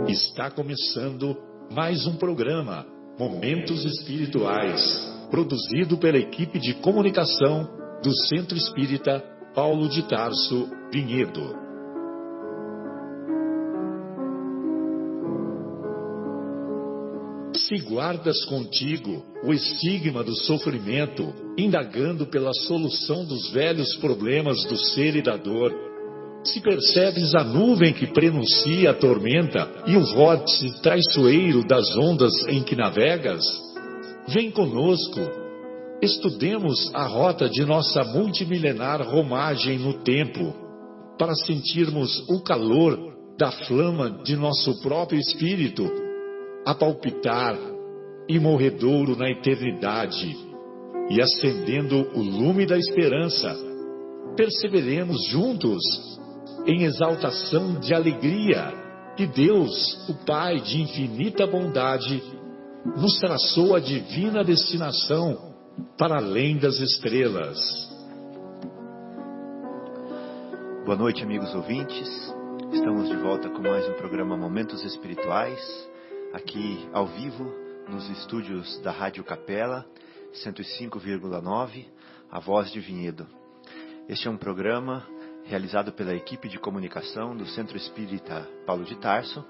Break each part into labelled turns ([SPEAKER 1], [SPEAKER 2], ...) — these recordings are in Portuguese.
[SPEAKER 1] Está começando mais um programa, Momentos Espirituais, produzido pela equipe de comunicação do Centro Espírita Paulo de Tarso, Vinhedo. Se guardas contigo o estigma do sofrimento, indagando pela solução dos velhos problemas do ser e da dor, se percebes a nuvem que prenuncia a tormenta e o vórtice traiçoeiro das ondas em que navegas, vem conosco, estudemos a rota de nossa multimilenar romagem no tempo, para sentirmos o calor da flama de nosso próprio espírito, a palpitar, imorredouro na eternidade, e acendendo o lume da esperança, perseveremos juntos em exaltação de alegria que Deus, o Pai de infinita bondade, nos traçou a divina destinação para além das estrelas.
[SPEAKER 2] Boa noite, amigos ouvintes. Estamos de volta com mais um programa Momentos Espirituais, aqui ao vivo nos estúdios da Rádio Capela 105,9, a Voz de Vinhedo. Este é um programa realizado pela equipe de comunicação do Centro Espírita Paulo de Tarso.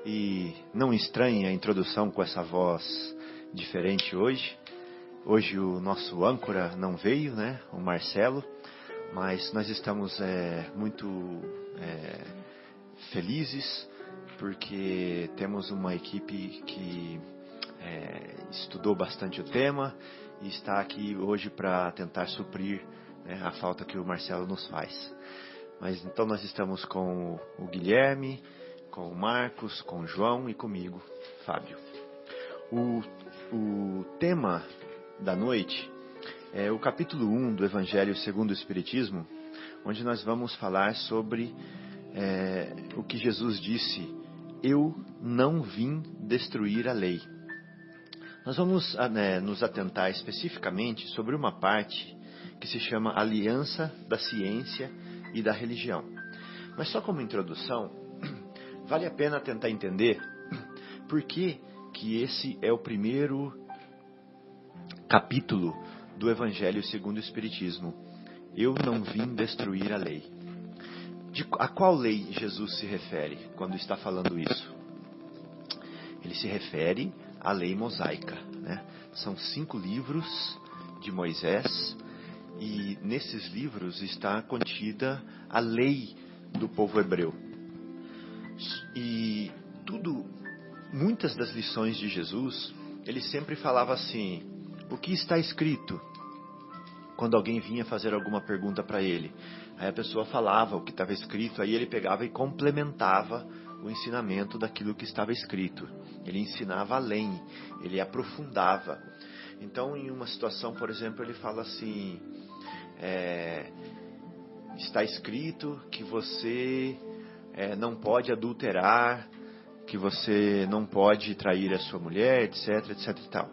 [SPEAKER 2] E não estranhe a introdução com essa voz diferente hoje. Hoje o nosso âncora não veio, né? O Marcelo. Mas nós estamos muito felizes porque temos uma equipe que estudou bastante o tema e está aqui hoje para tentar suprir a falta que o Marcelo nos faz. Mas então nós estamos com o Guilherme, com o Marcos, com o João e comigo, Fábio. O tema da noite é o capítulo 1 do Evangelho segundo o Espiritismo, onde nós vamos falar sobre o que Jesus disse: eu não vim destruir a lei. Nós vamos nos atentar especificamente sobre uma parte que se chama Aliança da Ciência e da Religião. Mas só como introdução, vale a pena tentar entender por que esse é o primeiro capítulo do Evangelho segundo o Espiritismo. Eu não vim destruir a lei. A qual lei Jesus se refere quando está falando isso? Ele se refere à lei mosaica, né? São 5 livros de Moisés. E nesses livros está contida a lei do povo hebreu. E muitas das lições de Jesus, ele sempre falava assim: o que está escrito? Quando alguém vinha fazer alguma pergunta para ele, aí a pessoa falava o que estava escrito, aí ele pegava e complementava o ensinamento daquilo que estava escrito. Ele ensinava além, ele aprofundava. Então, em uma situação, por exemplo, ele fala assim: está escrito que você não pode adulterar, que você não pode trair a sua mulher, etc, etc e tal.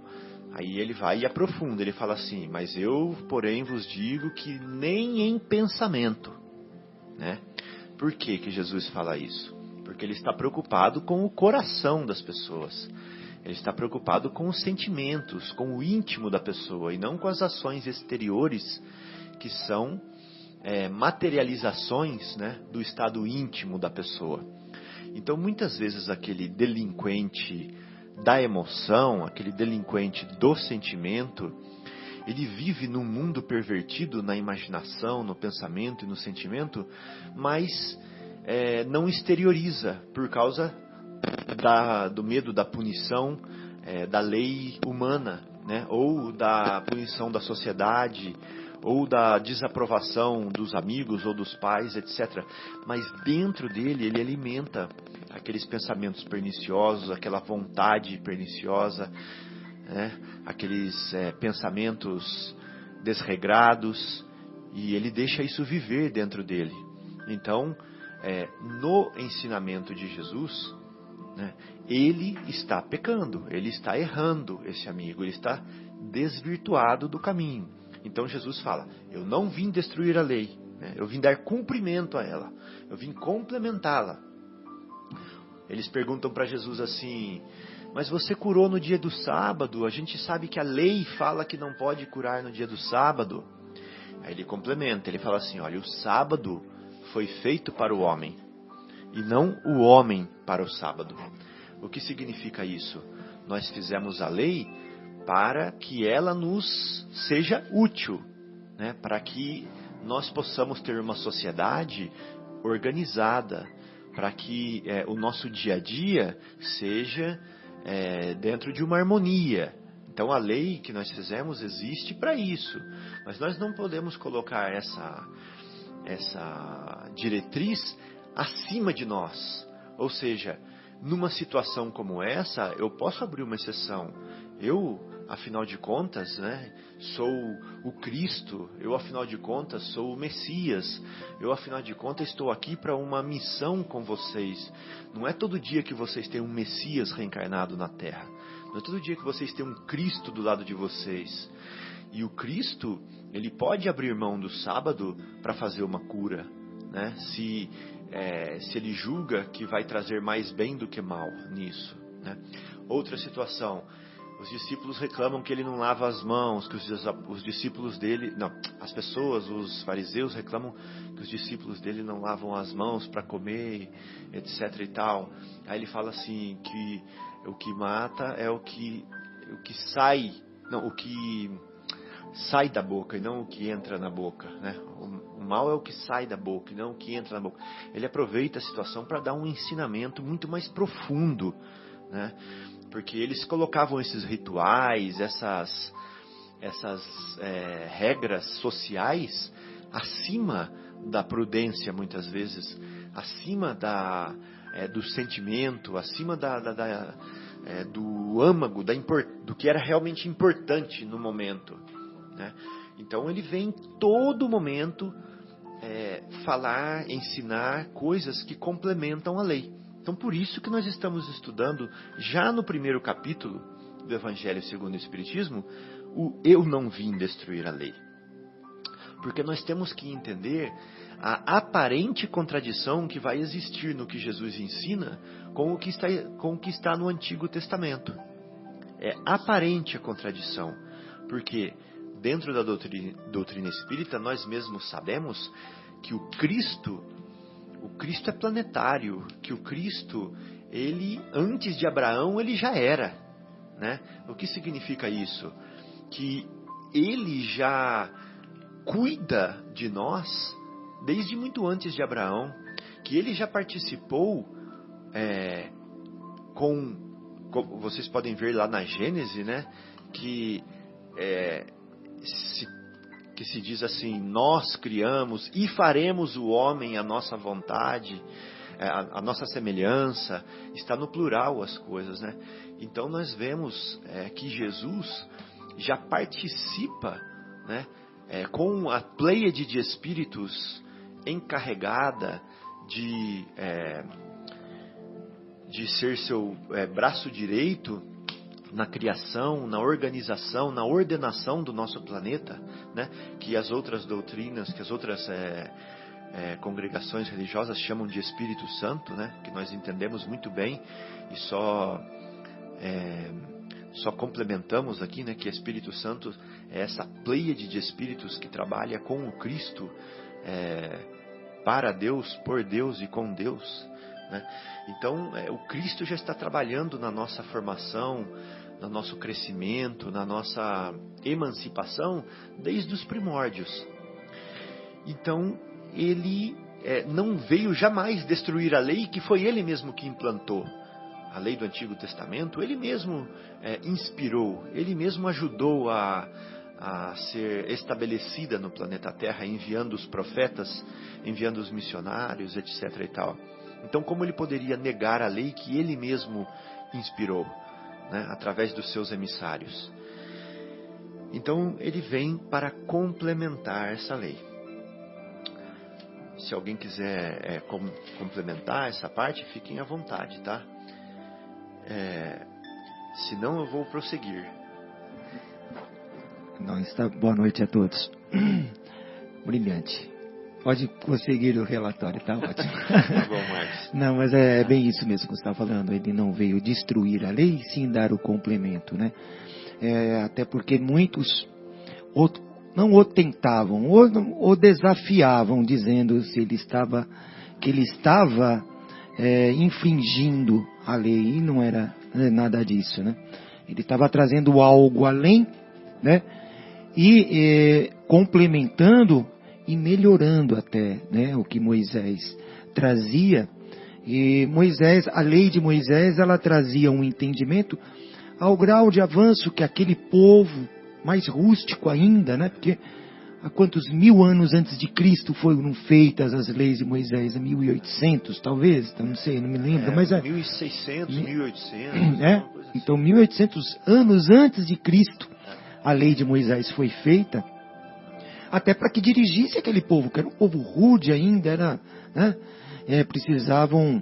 [SPEAKER 2] Aí ele vai e aprofunda, ele fala assim: mas eu, porém, vos digo que nem em pensamento, né? Por que Jesus fala isso? Porque ele está preocupado com o coração das pessoas. Ele está preocupado com os sentimentos, com o íntimo da pessoa, e não com as ações exteriores, que são materializações, né, do estado íntimo da pessoa. Então, muitas vezes, aquele delinquente da emoção, aquele delinquente do sentimento, ele vive num mundo pervertido na imaginação, no pensamento e no sentimento, mas não exterioriza por causa do medo da punição da lei humana, né, ou da punição da sociedade, ou da desaprovação dos amigos ou dos pais, etc. Mas dentro dele, ele alimenta aqueles pensamentos perniciosos, aquela vontade perniciosa, né? Aqueles pensamentos desregrados, e ele deixa isso viver dentro dele. Então, no ensinamento de Jesus, né, ele está pecando, ele está errando, esse amigo, ele está desvirtuado do caminho. Então Jesus fala: eu não vim destruir a lei, né? Eu vim dar cumprimento a ela, eu vim complementá-la. Eles perguntam para Jesus assim: mas você curou no dia do sábado, a gente sabe que a lei fala que não pode curar no dia do sábado. Aí ele complementa, ele fala assim: olha, o sábado foi feito para o homem, e não o homem para o sábado. O que significa isso? Nós fizemos a lei para que ela nos seja útil, né? Para que nós possamos ter uma sociedade organizada, para que o nosso dia a dia seja dentro de uma harmonia. Então a lei que nós fizemos existe para isso, mas nós não podemos colocar essa diretriz acima de nós. Ou seja, numa situação como essa, eu posso abrir uma exceção. Eu, afinal de contas, né, sou o Cristo. Eu, afinal de contas, sou o Messias. Eu, afinal de contas, estou aqui para uma missão com vocês. Não é todo dia que vocês têm um Messias reencarnado na Terra. Não é todo dia que vocês têm um Cristo do lado de vocês. E o Cristo, ele pode abrir mão do sábado para fazer uma cura, né? Se ele julga que vai trazer mais bem do que mal nisso, né? Outra situação, os discípulos reclamam que ele não lava as mãos, que os discípulos dele, não, as pessoas, os fariseus reclamam que os discípulos dele não lavam as mãos para comer, etc e tal. Aí ele fala assim que o que mata é o que sai, não, o que sai da boca e não o que entra na boca, né? O mal é o que sai da boca e não o que entra na boca. Ele aproveita a situação para dar um ensinamento muito mais profundo, né? Porque eles colocavam esses rituais, essas regras sociais acima da prudência, muitas vezes, acima do sentimento, acima do âmago, do que era realmente importante no momento, né? Então ele vem em todo momento falar, ensinar coisas que complementam a lei. Então por isso que nós estamos estudando já no primeiro capítulo do Evangelho segundo o Espiritismo, o eu não vim destruir a lei. Porque nós temos que entender a aparente contradição que vai existir no que Jesus ensina com o que está no Antigo Testamento. É aparente a contradição, porque dentro da doutrina espírita nós mesmos sabemos que o Cristo é planetário, que o Cristo, ele antes de Abraão ele já era, né? O que significa isso? Que ele já cuida de nós desde muito antes de Abraão, que ele já participou como vocês podem ver lá na Gênese, né? Que se diz assim: nós criamos e faremos o homem à nossa vontade, a nossa semelhança. Está no plural as coisas, né? Então nós vemos que Jesus já participa, né, com a pleiade de espíritos encarregada de ser seu braço direito na criação, na organização, na ordenação do nosso planeta, né? Que as outras doutrinas, que as outras congregações religiosas chamam de Espírito Santo, né? Que nós entendemos muito bem e só complementamos aqui, né? Que Espírito Santo é essa pleiade de espíritos que trabalha com o Cristo, para Deus, por Deus e com Deus, né? Então o Cristo já está trabalhando na nossa formação, no nosso crescimento, na nossa emancipação desde os primórdios. Então ele não veio jamais destruir a lei que foi ele mesmo que implantou. A lei do Antigo Testamento ele mesmo inspirou, ele mesmo ajudou a ser estabelecida no planeta Terra, enviando os profetas, enviando os missionários, etc. e tal. Então como ele poderia negar a lei que ele mesmo inspirou, né, através dos seus emissários? Então ele vem para complementar essa lei. Se alguém quiser complementar essa parte, fiquem à vontade, tá? Senão eu vou prosseguir.
[SPEAKER 3] Não, boa noite a todos. Brilhante. Pode prosseguir o relatório, tá ótimo.
[SPEAKER 2] Tá bom, Marcos.
[SPEAKER 3] Não, mas é bem isso mesmo que você está falando. Ele não veio destruir a lei, sim dar o complemento, né? Até porque muitos não o tentavam, ou desafiavam, dizendo que ele estava infringindo a lei, e não era nada disso, né? Ele estava trazendo algo além, né? E complementando e melhorando até, né, o que Moisés trazia. E a lei de Moisés, ela trazia um entendimento ao grau de avanço que aquele povo, mais rústico ainda, né, porque há quantos 1000 anos antes de Cristo foram feitas as leis de Moisés? 1800 talvez, não sei, não me lembro, mas
[SPEAKER 2] 1600, 1800,
[SPEAKER 3] então 1800 anos antes de Cristo a lei de Moisés foi feita, até para que dirigisse aquele povo, que era um povo rude ainda, precisavam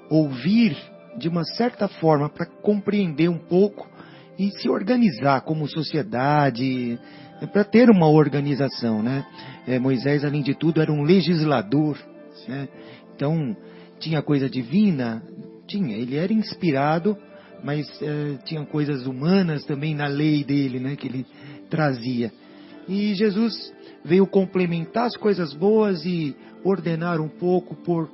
[SPEAKER 3] ouvir de uma certa forma para compreender um pouco e se organizar como sociedade, para ter uma organização, né? Moisés, além de tudo, era um legislador, né? Então, tinha coisa divina? Tinha, ele era inspirado, mas tinha coisas humanas também na lei dele, né, que ele trazia. E Jesus veio complementar as coisas boas e ordenar um pouco por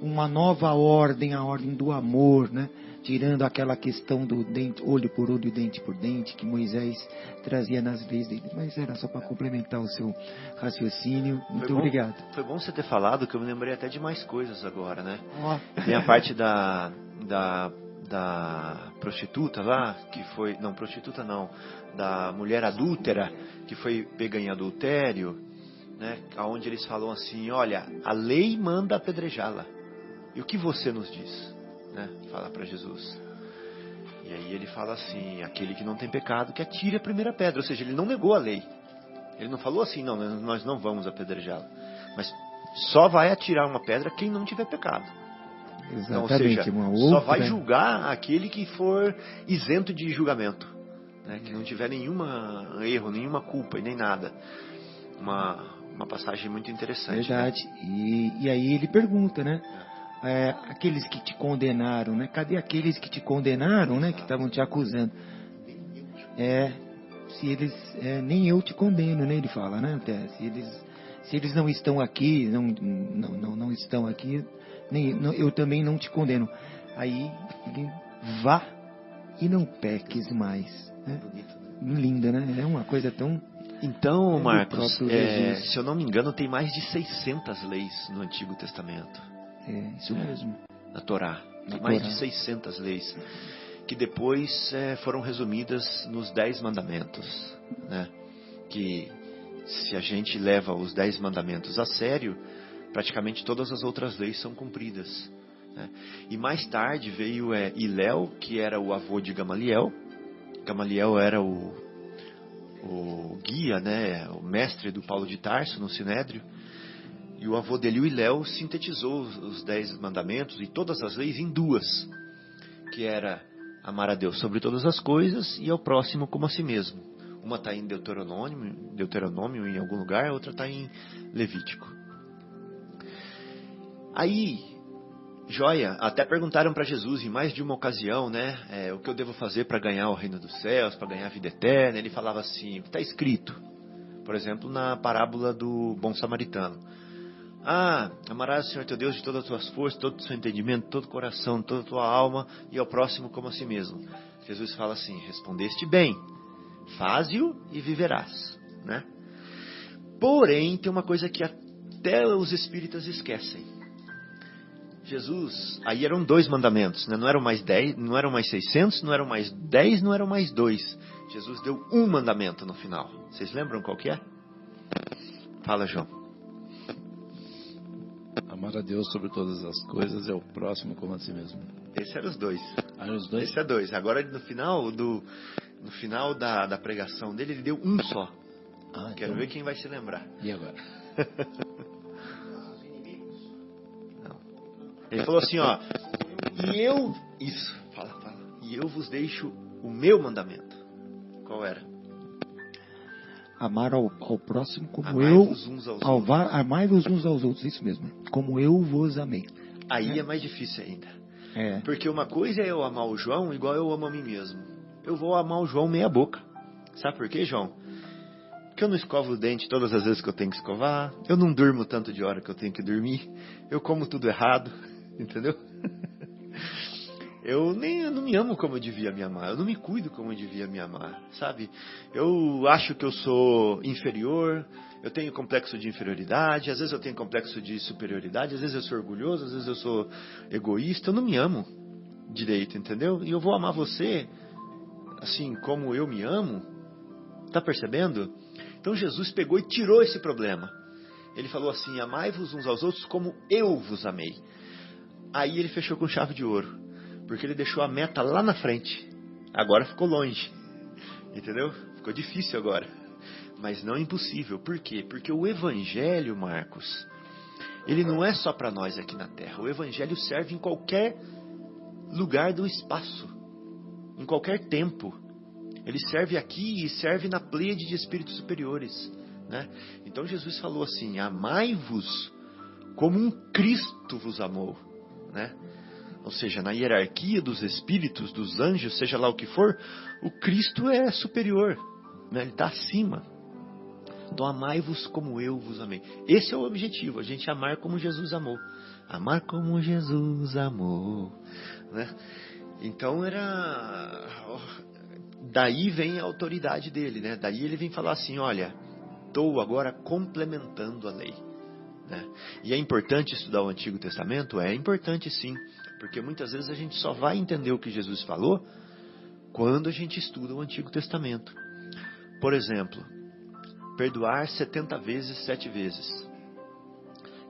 [SPEAKER 3] uma nova ordem, a ordem do amor, né? Tirando aquela questão do dente, olho por olho, dente por dente, que Moisés trazia nas leis dele. Mas era só para complementar o seu raciocínio. Muito obrigado.
[SPEAKER 2] Foi bom você ter falado, que eu me lembrei até de mais coisas agora, né? Tem a parte da prostituta lá, que foi... Não, prostituta não. Da mulher adúltera, que foi pega em adultério, né? Onde eles falam assim, olha, a lei manda apedrejá-la. E o que você nos diz? Né? Fala para Jesus. E aí ele fala assim, aquele que não tem pecado, que atire a primeira pedra. Ou seja, ele não negou a lei. Ele não falou assim, não, nós não vamos apedrejá-la. Mas só vai atirar uma pedra quem não tiver pecado.
[SPEAKER 3] Exatamente.
[SPEAKER 2] Então, ou seja, só vai julgar aquele que for isento de julgamento, né? Que não tiver nenhum erro, nenhuma culpa e nem nada. Uma passagem muito interessante.
[SPEAKER 3] Verdade.
[SPEAKER 2] Né?
[SPEAKER 3] E aí ele pergunta, né? Aqueles que te condenaram, né? Cadê aqueles que te condenaram, né? Que estavam te acusando? Se eles nem eu te condeno, né? Ele fala, né? Até, se eles não estão aqui, não estão aqui, eu também não te condeno. Aí ele vá e não peques mais. Né? Linda, né? É uma coisa tão...
[SPEAKER 2] Então, Marcos, se eu não me engano, tem mais de 600 leis no Antigo Testamento.
[SPEAKER 3] Isso mesmo.
[SPEAKER 2] Na Torá. Tem mais de 600 leis. Que depois foram resumidas nos 10 mandamentos. Né? Que se a gente leva os 10 mandamentos a sério, praticamente todas as outras leis são cumpridas. Né? E mais tarde veio Hilel, que era o avô de Gamaliel. Gamaliel era o guia, né, o mestre do Paulo de Tarso no Sinédrio. E o avô dele, o Hilel, sintetizou os 10 mandamentos e todas as leis em 2. Que era amar a Deus sobre todas as coisas e ao próximo como a si mesmo. Uma está em Deuteronômio em algum lugar, a outra está em Levítico. Aí, joia, até perguntaram para Jesus em mais de uma ocasião, né, o que eu devo fazer para ganhar o reino dos céus, para ganhar a vida eterna. Ele falava assim, está escrito, por exemplo, na parábola do bom samaritano. Amarás o Senhor teu Deus de todas as tuas forças, todo o seu entendimento, todo o coração, toda a tua alma, e ao próximo como a si mesmo. Jesus fala assim, respondeste bem, faze-o e viverás. Né? Porém, tem uma coisa que até os espíritas esquecem. Jesus, aí eram 2 mandamentos, né? Não eram mais 10, não eram mais 600, não eram mais 10, não eram mais 2. Jesus deu um mandamento no final. Vocês lembram qual que é? Fala, João.
[SPEAKER 4] Amar a Deus sobre todas as coisas é o próximo como a si mesmo.
[SPEAKER 2] Esse era os 2.
[SPEAKER 4] Os 2?
[SPEAKER 2] Esse é 2. Agora no final da pregação dele, ele deu um só. Quero ver quem vai se lembrar.
[SPEAKER 4] E agora?
[SPEAKER 2] Não. Ele falou assim, e eu vos deixo o meu mandamento. Qual era?
[SPEAKER 3] Amar ao próximo como
[SPEAKER 2] Amai-vos uns aos
[SPEAKER 3] amai-vos uns aos outros, isso mesmo. Como eu vos amei.
[SPEAKER 2] Aí é mais difícil ainda.
[SPEAKER 3] É.
[SPEAKER 2] Porque uma coisa é eu amar o João igual eu amo a mim mesmo. Eu vou amar o João meia boca. Sabe por quê, João? Porque eu não escovo o dente todas as vezes que eu tenho que escovar. Eu não durmo tanto de hora que eu tenho que dormir. Eu como tudo errado. Entendeu? Eu não me amo como eu devia me amar. Eu não me cuido como eu devia me amar, sabe? Eu acho que eu sou inferior. Eu tenho complexo de inferioridade. Às vezes eu tenho complexo de superioridade. Às vezes eu sou orgulhoso. Às vezes eu sou egoísta. Eu não me amo direito, entendeu? E eu vou amar você assim como eu me amo. Tá percebendo? Então Jesus pegou e tirou esse problema. Ele falou assim: amai-vos uns aos outros como eu vos amei. Aí ele fechou com chave de ouro. Porque ele deixou a meta lá na frente. Agora ficou longe. Entendeu? Ficou difícil agora. Mas não impossível. Por quê? Porque o Evangelho, Marcos, ele não é só para nós aqui na Terra. O Evangelho serve em qualquer lugar do espaço. Em qualquer tempo. Ele serve aqui e serve na pleiade de espíritos superiores. Né? Então Jesus falou assim: amai-vos como um Cristo vos amou. Né? Ou seja, na hierarquia dos espíritos, dos anjos, seja lá o que for, o Cristo é superior, né? Ele está acima. Então amai-vos como eu vos amei. Esse é o objetivo, a gente amar como Jesus amou. Amar como Jesus amou. Né? Então daí vem a autoridade dele, né? Daí ele vem falar assim: olha, estou agora complementando a lei. Né? E é importante estudar o Antigo Testamento? É importante sim. Porque muitas vezes a gente só vai entender o que Jesus falou quando a gente estuda o Antigo Testamento. Por exemplo, perdoar 70 vezes, 7 vezes.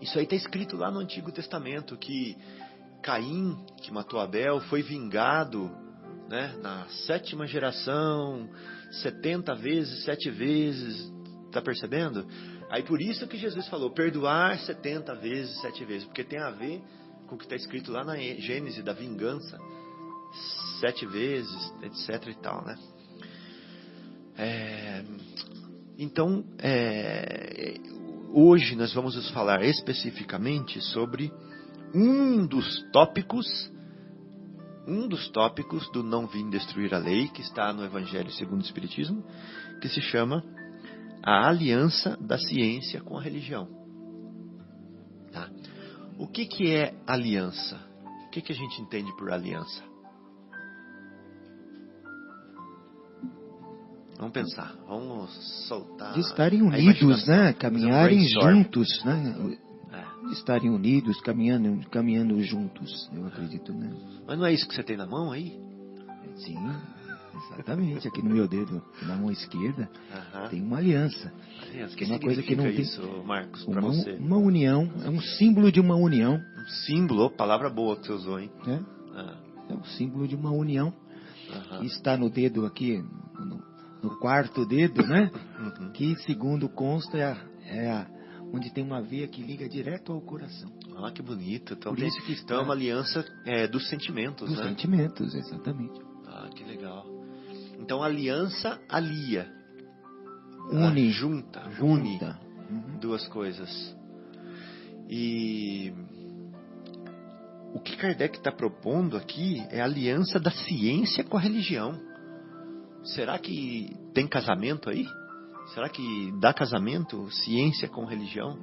[SPEAKER 2] Isso aí está escrito lá no Antigo Testamento, que Caim, que matou Abel, foi vingado, né, na 7ª geração, 70 vezes, 7 vezes. Está percebendo? Aí por isso que Jesus falou, perdoar 70 vezes, 7 vezes. Porque tem a ver com o que está escrito lá na Gênesis da vingança, 7 vezes, etc e tal, né? Então, hoje nós vamos falar especificamente sobre um dos tópicos do Não Vim Destruir a Lei, que está no Evangelho segundo o Espiritismo, que se chama a aliança da ciência com a religião. Tá? O que é aliança? O que a gente entende por aliança? Vamos pensar, vamos soltar.
[SPEAKER 3] De estarem unidos, né? Caminharem juntos, né? De estarem unidos, caminhando juntos, eu acredito, né?
[SPEAKER 2] Mas não é isso que você tem na mão aí?
[SPEAKER 3] Sim, exatamente. Aqui no meu dedo, na mão esquerda, tem uma aliança.
[SPEAKER 2] Aliança. Que
[SPEAKER 3] uma coisa que não tem
[SPEAKER 2] isso, Marcos, para você?
[SPEAKER 3] Uma união, é um símbolo de uma união.
[SPEAKER 2] Um símbolo, palavra boa que você usou, hein?
[SPEAKER 3] É um símbolo de uma união. Que está no dedo aqui, no quarto dedo, né? Que, segundo consta, onde tem uma veia que liga direto ao coração.
[SPEAKER 2] Ah, que bonito. Então,
[SPEAKER 3] por isso que
[SPEAKER 2] então é uma aliança dos sentimentos,
[SPEAKER 3] dos
[SPEAKER 2] né?
[SPEAKER 3] Dos sentimentos, exatamente.
[SPEAKER 2] Ah, que legal. Então, aliança alia.
[SPEAKER 3] Une.
[SPEAKER 2] Junta. Duas coisas. E o que Kardec está propondo aqui é a aliança da ciência com a religião. Será que tem casamento aí? Será que dá casamento, ciência com religião?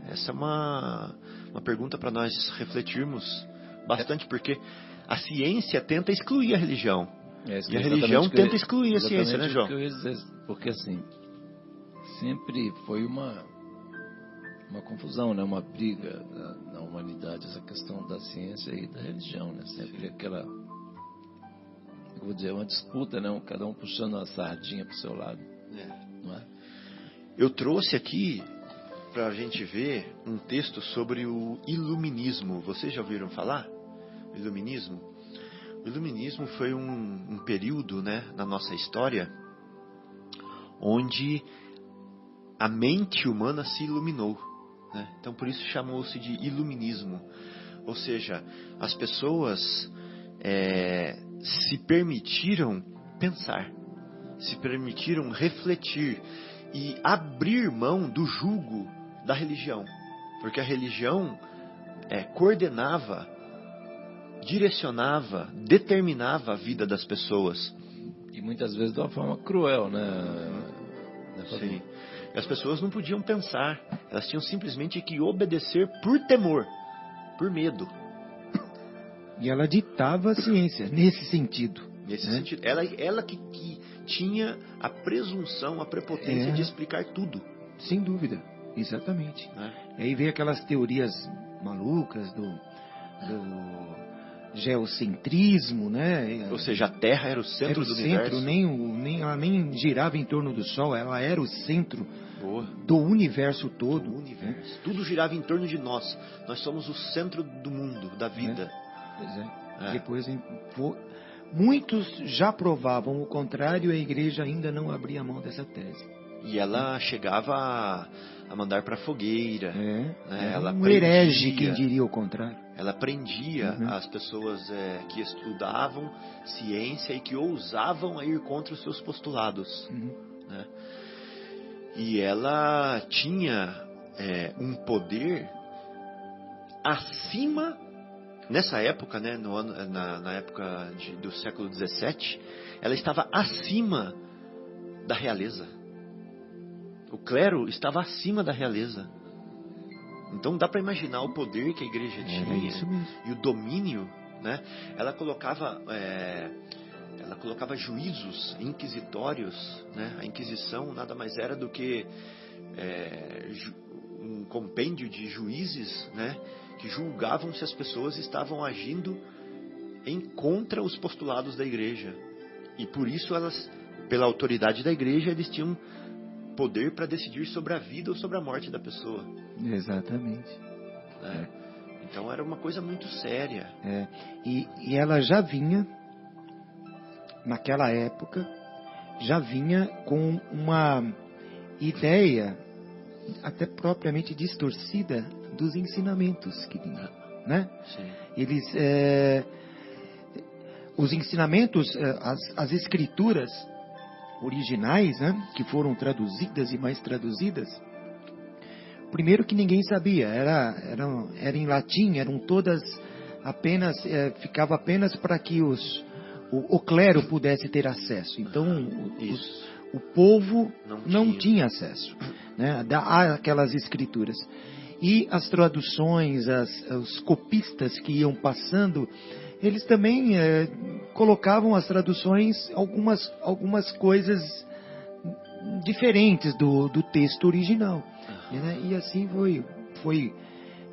[SPEAKER 2] Essa é uma pergunta para nós refletirmos bastante, porque a ciência tenta excluir a religião. E a religião tenta excluir a ciência, né, João?
[SPEAKER 4] Porque assim, sempre foi uma confusão, né? Uma briga na humanidade, essa questão da ciência e da religião, né? Sempre aquela, eu vou dizer, uma disputa, né? Cada um puxando a sardinha para o seu lado. Não é?
[SPEAKER 2] Eu trouxe aqui para a gente ver um texto sobre o iluminismo. Vocês já ouviram falar? O iluminismo? O iluminismo foi um período, né, na nossa história onde a mente humana se iluminou. Né? Então por isso chamou-se de iluminismo. Ou seja, as pessoas se permitiram pensar. se permitiram refletir e abrir mão do jugo da religião. Porque a religião coordenava, direcionava, determinava a vida das pessoas.
[SPEAKER 4] E muitas vezes de uma forma cruel, né?
[SPEAKER 2] Sim. E as pessoas não podiam pensar. Elas tinham simplesmente que obedecer por temor, por medo.
[SPEAKER 3] E ela ditava a ciência nesse sentido.
[SPEAKER 2] Nesse sentido. Ela que tinha a presunção, a prepotência de explicar tudo.
[SPEAKER 3] Sem dúvida, exatamente. E aí veio aquelas teorias malucas do geocentrismo, né?
[SPEAKER 2] Ou seja, a Terra era o centro do universo.
[SPEAKER 3] Ela nem girava em torno do Sol, ela era o centro
[SPEAKER 2] Boa.
[SPEAKER 3] do universo todo.
[SPEAKER 2] Do universo. Né? Tudo girava em torno de nós. Nós somos o centro do mundo, da vida.
[SPEAKER 3] Pois é. Depois, muitos já provavam o contrário, a igreja ainda não abria mão dessa tese.
[SPEAKER 2] E ela chegava a mandar para fogueira. Ela
[SPEAKER 3] herege, quem diria o contrário.
[SPEAKER 2] Ela prendia as pessoas que estudavam ciência e que ousavam a ir contra os seus postulados. Né? E ela tinha um poder acima, nessa época, né, na época do século XVII, ela estava acima da realeza. O clero estava acima da realeza. Então dá para imaginar o poder que a igreja tinha e o domínio, né? Ela colocava juízos inquisitórios, né? A Inquisição nada mais era do que um compêndio de juízes, né? Que julgavam se as pessoas estavam agindo contra os postulados da igreja. E por isso pela autoridade da igreja, eles tinham poder para decidir sobre a vida ou sobre a morte da pessoa.
[SPEAKER 3] Exatamente.
[SPEAKER 2] Então era uma coisa muito séria.
[SPEAKER 3] E ela já vinha, naquela época, com uma ideia até propriamente distorcida dos ensinamentos que vinham, né?
[SPEAKER 2] Sim.
[SPEAKER 3] Os ensinamentos, as escrituras originais, né, que foram traduzidas e mais traduzidas, primeiro que ninguém sabia, era em latim, eram todas ficava apenas para que o clero pudesse ter acesso. Então o povo não tinha acesso, né, àquelas escrituras. E as traduções, os copistas que iam passando, eles também colocavam as traduções, algumas coisas diferentes do texto original. Né? E assim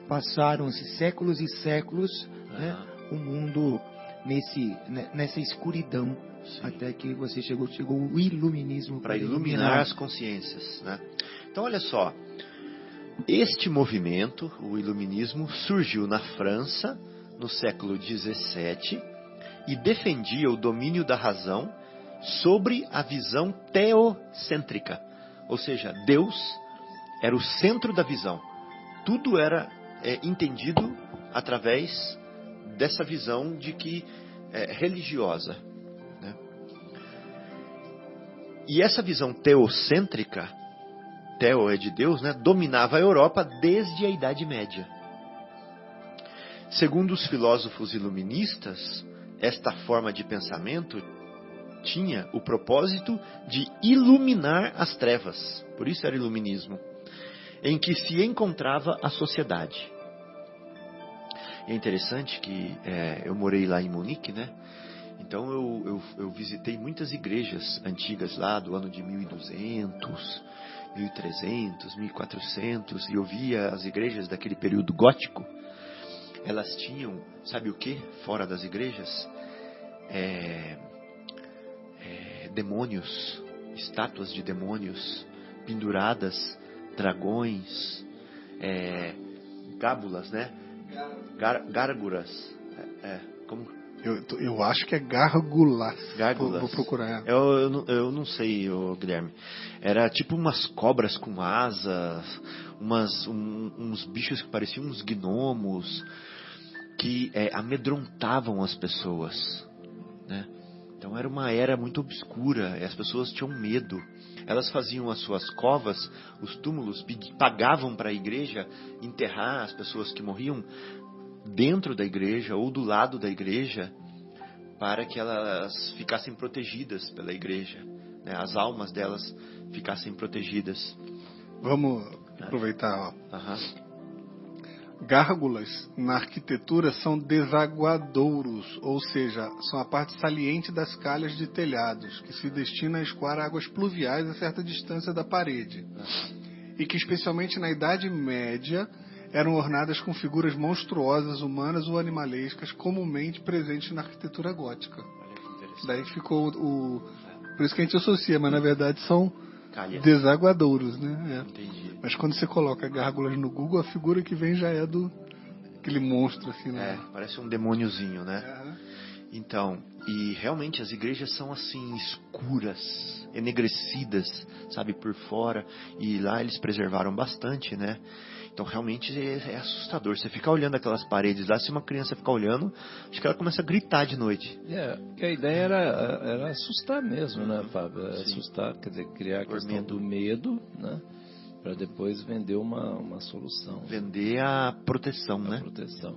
[SPEAKER 3] passaram-se séculos e séculos, né? O mundo nessa escuridão. Sim. Até que você chegou o iluminismo
[SPEAKER 2] para iluminar as consciências, né? Então olha só, este movimento, o iluminismo, surgiu na França no século XVII e defendia o domínio da razão sobre a visão teocêntrica, ou seja, Deus era o centro da visão. Tudo era entendido através dessa visão de que religiosa, né? E essa visão teocêntrica, teo é de Deus, né, dominava a Europa desde a Idade Média. Segundo os filósofos iluministas, esta forma de pensamento tinha o propósito de iluminar as trevas, por isso era iluminismo, em que se encontrava a sociedade. É interessante que eu morei lá em Munique, né? Então eu visitei muitas igrejas antigas lá do ano de 1200, 1300, 1400, e eu via as igrejas daquele período gótico. Elas tinham, sabe o que? Fora das igrejas, demônios, estátuas de demônios penduradas, dragões, gábulas, né? Gárgulas. Como?
[SPEAKER 5] Eu acho que é gárgulas. Vou procurar.
[SPEAKER 2] Eu não sei, Guilherme. Era tipo umas cobras com asas, uns bichos que pareciam uns gnomos, que amedrontavam as pessoas, né? Então era uma era muito obscura, as pessoas tinham medo. Elas faziam as suas covas, os túmulos, pagavam para a igreja enterrar as pessoas que morriam dentro da igreja ou do lado da igreja, para que elas ficassem protegidas pela igreja, né? As almas delas ficassem protegidas.
[SPEAKER 5] Vamos aproveitar, ó.
[SPEAKER 2] Uhum.
[SPEAKER 5] Gárgulas na arquitetura são desaguadouros, ou seja, são a parte saliente das calhas de telhados, que se destina a escoar águas pluviais a certa distância da parede. E que, especialmente na Idade Média, eram ornadas com figuras monstruosas, humanas ou animalescas, comumente presentes na arquitetura gótica. Daí ficou por isso que a gente associa, mas na verdade são desaguadouros, né?
[SPEAKER 2] Entendi.
[SPEAKER 5] Mas quando você coloca gárgulas no Google, a figura que vem já é aquele monstro assim, né?
[SPEAKER 2] Parece um demôniozinho, né?
[SPEAKER 5] Uhum.
[SPEAKER 2] Então, e realmente as igrejas são assim escuras, enegrecidas, sabe, por fora, e lá eles preservaram bastante, né? Então realmente é assustador. Você ficar olhando aquelas paredes lá, se uma criança ficar olhando, acho que ela começa a gritar de noite.
[SPEAKER 4] Porque a ideia era assustar mesmo, né, Fábio? Assustar, quer dizer, criar a questão do medo, né? Para depois vender uma solução.
[SPEAKER 2] Vender a proteção, né?
[SPEAKER 4] A proteção,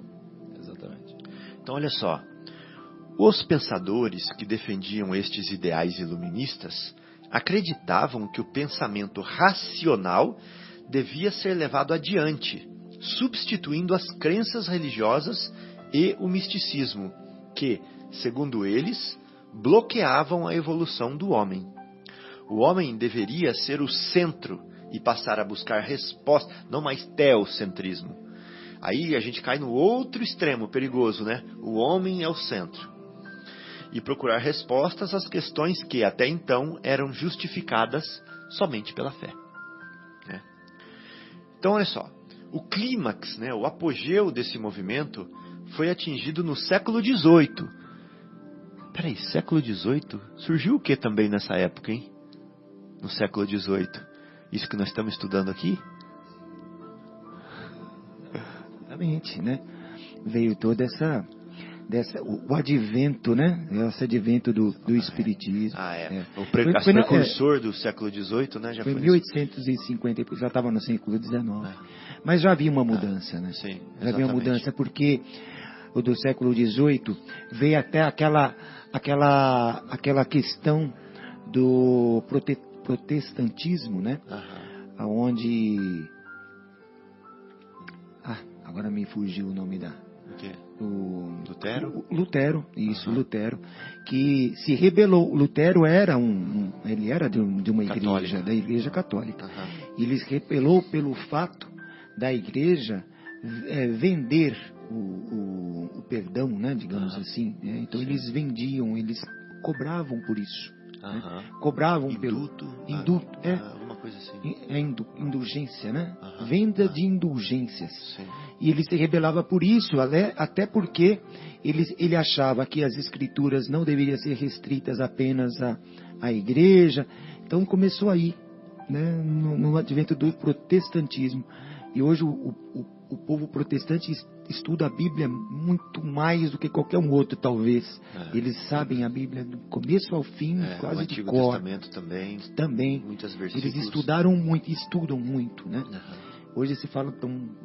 [SPEAKER 4] exatamente.
[SPEAKER 2] Então olha só, os pensadores que defendiam estes ideais iluministas acreditavam que o pensamento racional devia ser levado adiante, substituindo as crenças religiosas e o misticismo, que, segundo eles, bloqueavam a evolução do homem. O homem deveria ser o centro e passar a buscar respostas, não mais teocentrismo. Aí a gente cai no outro extremo perigoso, né? O homem é o centro. E procurar respostas às questões que até então eram justificadas somente pela fé. Né? Então, olha só, o clímax, né, o apogeu desse movimento foi atingido no século XVIII. Peraí, século XVIII? Surgiu o que também nessa época, hein? No século XVIII. Isso que nós estamos estudando aqui?
[SPEAKER 3] Exatamente, né? Veio toda o advento, né? Esse advento do espiritismo.
[SPEAKER 2] O precursor do século XVIII, né? Já
[SPEAKER 3] foi em 1850, já estava no século XIX. Mas já havia uma mudança, né?
[SPEAKER 2] Sim,
[SPEAKER 3] já havia uma mudança, porque o do século XVIII veio até aquela questão do protestantismo, né? Onde... agora me fugiu o nome da...
[SPEAKER 2] Lutero?
[SPEAKER 3] Lutero, isso, Lutero, que se rebelou. Lutero era ele era de uma igreja, da igreja católica. Ele se rebelou pelo fato da igreja vender o perdão, né, digamos assim. Né? Então eles vendiam, eles cobravam por isso. Né? Cobravam
[SPEAKER 2] Induto, alguma coisa assim.
[SPEAKER 3] Indulgência, né? Venda de indulgências.
[SPEAKER 2] Sim.
[SPEAKER 3] E ele se rebelava por isso, até porque ele achava que as escrituras não deveriam ser restritas apenas à igreja. Então começou aí, né, no advento do protestantismo. E hoje o povo protestante estuda a Bíblia muito mais do que qualquer um outro, talvez. Eles sabem a Bíblia do começo ao fim, quase de cor.
[SPEAKER 2] O Antigo Testamento também. Muitos versículos.
[SPEAKER 3] Eles estudaram muito, estudam muito, né? Hoje se fala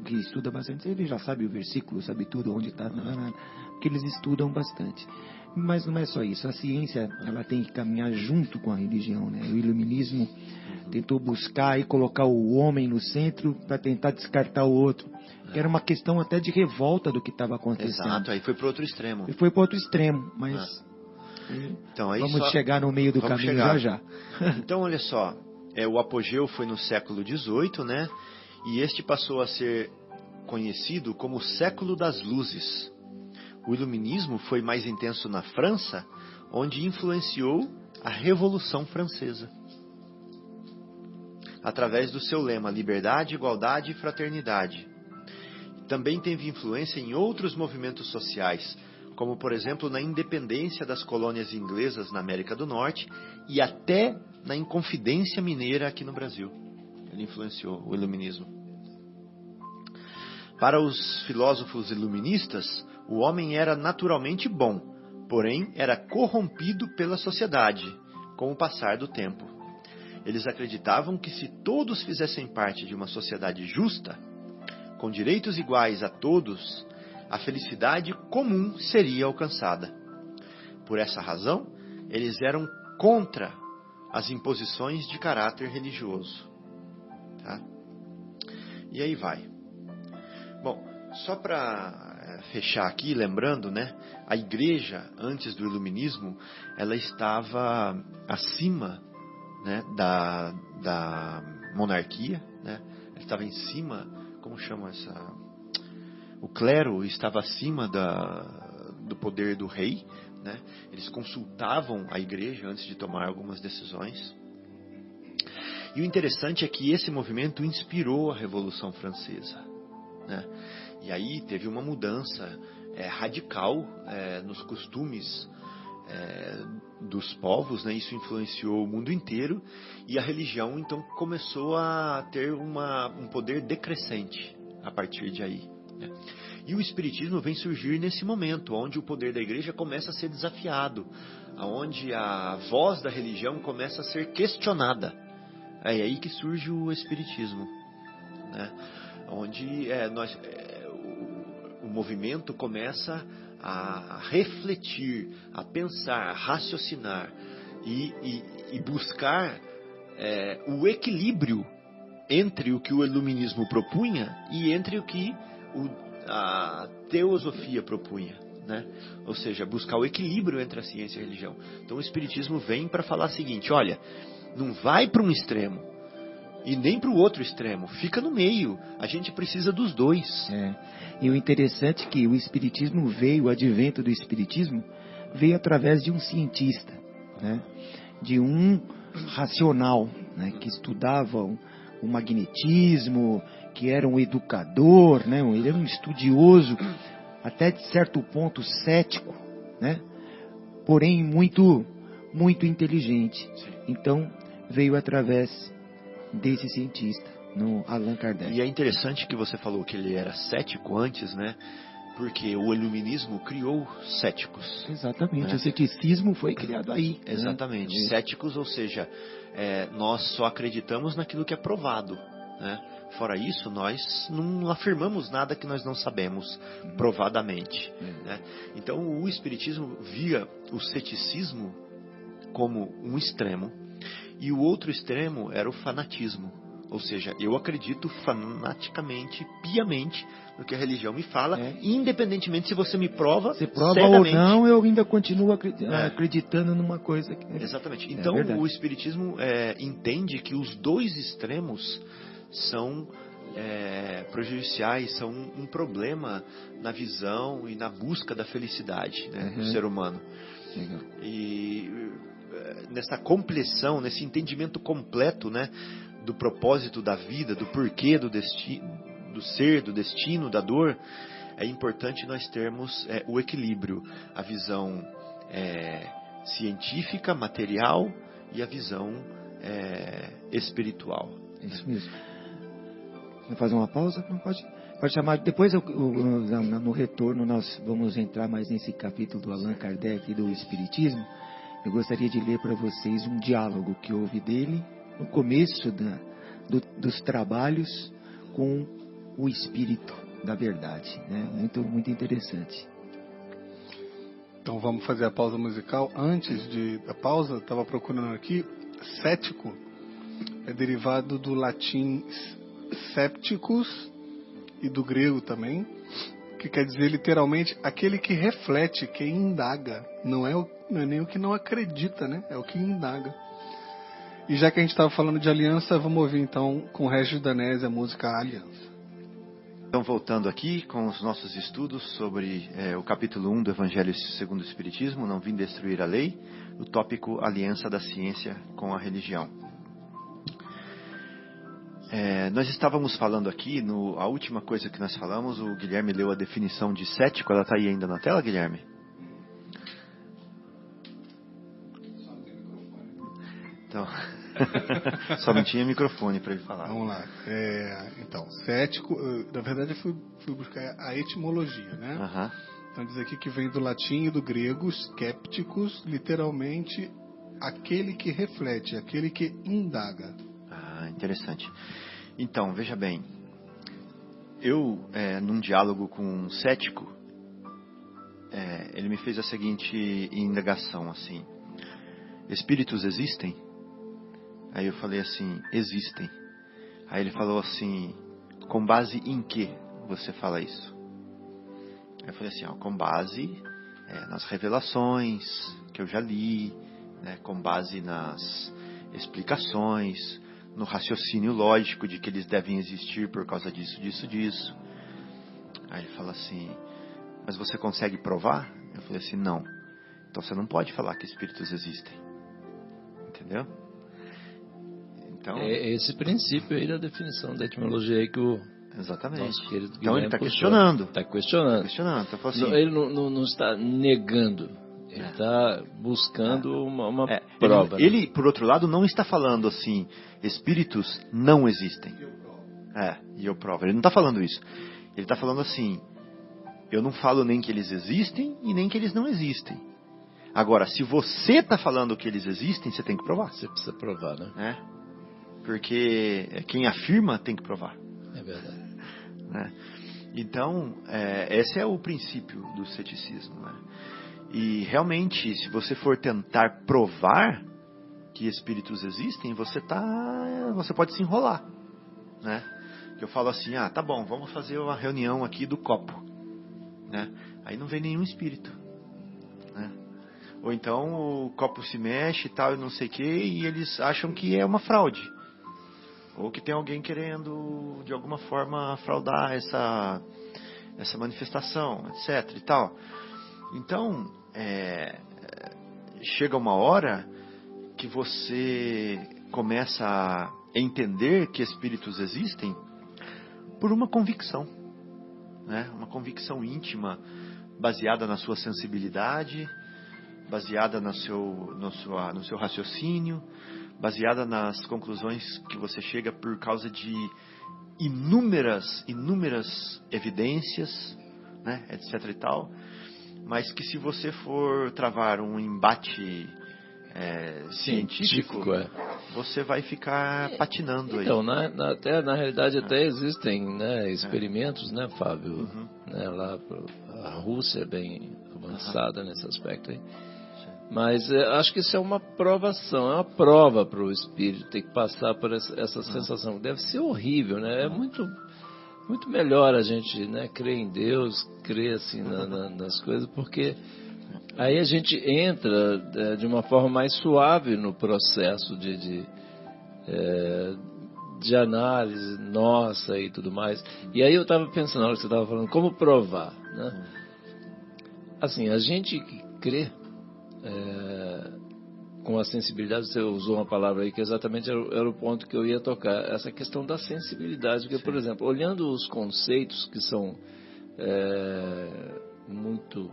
[SPEAKER 3] que estuda bastante, ele já sabe o versículo, sabe tudo, onde está, porque eles estudam bastante. Mas não é só isso, a ciência ela tem que caminhar junto com a religião, né? O iluminismo tentou buscar e colocar o homem no centro para tentar descartar o outro. Que era uma questão até de revolta do que estava acontecendo.
[SPEAKER 2] Exato, aí foi para outro extremo.
[SPEAKER 3] E foi para outro extremo, mas
[SPEAKER 2] então, aí
[SPEAKER 3] vamos chegar no meio do caminho já.
[SPEAKER 2] Então, olha só, o apogeu foi no século XVIII, né? E este passou a ser conhecido como o século das luzes. O iluminismo foi mais intenso na França, onde influenciou a Revolução Francesa. Através do seu lema Liberdade, Igualdade e Fraternidade. Também teve influência em outros movimentos sociais, como por exemplo na independência das colônias inglesas na América do Norte e até na Inconfidência Mineira aqui no Brasil. Ele influenciou o iluminismo. Para os filósofos iluministas, o homem era naturalmente bom, porém era corrompido pela sociedade com o passar do tempo. Eles acreditavam que se todos fizessem parte de uma sociedade justa, com direitos iguais a todos, a felicidade comum seria alcançada. Por essa razão, eles eram contra as imposições de caráter religioso. Tá? E aí vai. Bom, só para fechar aqui, lembrando, né, a igreja, antes do iluminismo, ela estava acima, né, da monarquia, né? Ela estava em cima, como chama essa... O clero estava acima do poder do rei, né? Eles consultavam a igreja antes de tomar algumas decisões. E o interessante é que esse movimento inspirou a Revolução Francesa, né? E aí teve uma mudança radical nos costumes dos povos, né? Isso influenciou o mundo inteiro e a religião então começou a ter um poder decrescente a partir de aí, né? E o Espiritismo vem surgir nesse momento, onde o poder da igreja começa a ser desafiado, onde a voz da religião começa a ser questionada. É aí que surge o Espiritismo, né? Onde o movimento começa a refletir, a pensar, a raciocinar e buscar o equilíbrio entre o que o iluminismo propunha e entre o que a teosofia propunha, né? Ou seja, buscar o equilíbrio entre a ciência e a religião. Então o Espiritismo vem para falar o seguinte: olha, não vai para um extremo e nem para o outro extremo, fica no meio, a gente precisa dos dois.
[SPEAKER 3] E o interessante é que o Espiritismo veio, o advento do Espiritismo veio através de um cientista, né? De um racional, né? Que estudava o magnetismo, que era um educador, né? Ele era um estudioso, até de certo ponto cético, né? Porém muito, muito inteligente. Então veio através desse cientista, no Allan Kardec.
[SPEAKER 2] E é interessante que você falou que ele era cético antes, né? Porque o iluminismo criou céticos.
[SPEAKER 3] Exatamente,
[SPEAKER 2] né?
[SPEAKER 3] O ceticismo foi criado aí.
[SPEAKER 2] Exatamente,
[SPEAKER 3] né?
[SPEAKER 2] Céticos, ou seja, nós só acreditamos naquilo que é provado, né? Fora isso, nós não afirmamos nada que nós não sabemos provadamente. Né? Então o Espiritismo via o ceticismo como um extremo, e o outro extremo era o fanatismo. Ou seja, eu acredito fanaticamente, piamente, no que a religião me fala, independentemente se você me prova,
[SPEAKER 3] se prova
[SPEAKER 2] cegamente.
[SPEAKER 3] ou não, eu ainda continuo acreditando numa coisa que...
[SPEAKER 2] Exatamente. Então o Espiritismo entende que os dois extremos são prejudiciais, são um problema na visão e na busca da felicidade, né, do ser humano. E nessa compleição, nesse entendimento completo, né, do propósito da vida, do porquê do destino, do ser, do destino, da dor, é importante nós termos o equilíbrio, a visão científica, material e a visão espiritual.
[SPEAKER 3] Isso mesmo. Vamos fazer uma pausa? Não pode chamar. Depois, no retorno, nós vamos entrar mais nesse capítulo do Allan Kardec e do Espiritismo. Eu gostaria de ler para vocês um diálogo que houve dele no começo dos trabalhos com o Espírito da Verdade. Né? Muito, muito interessante.
[SPEAKER 5] Então vamos fazer a pausa musical. Antes da pausa, estava procurando aqui, cético é derivado do latim scepticus e do grego também, que quer dizer literalmente aquele que reflete, que indaga. Não é nem o que não acredita, né? É o que indaga. E já que a gente estava falando de aliança, vamos ouvir então com o Regis Danese a música Aliança.
[SPEAKER 2] Então, voltando aqui com os nossos estudos sobre o capítulo 1 do Evangelho segundo o Espiritismo, Não Vim Destruir a Lei, o tópico Aliança da Ciência com a Religião. Nós estávamos falando aqui, a última coisa que nós falamos, o Guilherme leu a definição de cético. Ela está aí ainda na tela, Guilherme? Então, Só não tinha microfone para ele falar.
[SPEAKER 5] Vamos lá. Então, cético, na verdade eu fui buscar a etimologia, né?
[SPEAKER 2] Aham.
[SPEAKER 5] Então diz aqui que vem do latim e do grego, skepticus, literalmente aquele que reflete, aquele que indaga.
[SPEAKER 2] Ah, interessante. Então, veja bem, eu, num diálogo com um cético, ele me fez a seguinte indagação, assim: espíritos existem? Aí eu falei assim: existem. Aí ele falou assim: com base em que você fala isso? Aí eu falei assim: com base nas revelações que eu já li, né, com base nas explicações, no raciocínio lógico de que eles devem existir por causa disso, disso, disso. Aí ele fala assim: mas você consegue provar? Eu falei assim: não. Então você não pode falar que espíritos existem. Entendeu? Então,
[SPEAKER 4] É esse princípio aí da definição da etimologia aí que o
[SPEAKER 2] exatamente.
[SPEAKER 4] nosso querido
[SPEAKER 2] Então ele
[SPEAKER 4] Guilherme
[SPEAKER 2] está
[SPEAKER 4] puxou.
[SPEAKER 2] questionando.
[SPEAKER 4] Está questionando.
[SPEAKER 2] Então, falou assim,
[SPEAKER 4] Ele não está negando. Ele está buscando uma prova.
[SPEAKER 2] Ele, por outro lado, não está falando assim: espíritos não existem. E eu provo. Ele não está falando isso. Ele está falando assim: eu não falo nem que eles existem e nem que eles não existem. Agora, se você está falando que eles existem, você tem que provar.
[SPEAKER 4] Você precisa provar, né?
[SPEAKER 2] Porque quem afirma tem que provar.
[SPEAKER 4] É verdade.
[SPEAKER 2] Né? Então, esse é o princípio do ceticismo. Né? E realmente, se você for tentar provar que espíritos existem, você pode se enrolar. Né? Eu falo assim: tá bom, vamos fazer uma reunião aqui do copo. Né? Aí não vem nenhum espírito. Né? Ou então o copo se mexe e tal, e não sei o que, e eles acham que é uma fraude. Ou que tem alguém querendo, de alguma forma, fraudar essa manifestação, etc. e tal. Então, chega uma hora que você começa a entender que espíritos existem por uma convicção. Né? Uma convicção íntima, baseada na sua sensibilidade, baseada no seu raciocínio, baseada nas conclusões que você chega por causa de inúmeras evidências, né, etc. e tal, mas que se você for travar um embate científico, você vai ficar patinando aí.
[SPEAKER 4] Então, na realidade até existem, né, experimentos, né, Fábio?
[SPEAKER 2] Uhum.
[SPEAKER 4] Né, lá a Rússia é bem avançada nesse aspecto aí. Mas acho que isso é uma provação, é uma prova para o espírito ter que passar por essa sensação. Deve ser horrível, né? É muito melhor a gente, né, crer em Deus, crer assim nas coisas, porque aí a gente entra de uma forma mais suave no processo de análise nossa e tudo mais. E aí eu estava pensando, na hora que você estava falando, como provar, né? Assim, a gente que crê com a sensibilidade, você usou uma palavra aí que exatamente era o ponto que eu ia tocar, essa questão da sensibilidade, porque, por exemplo, olhando os conceitos que são muito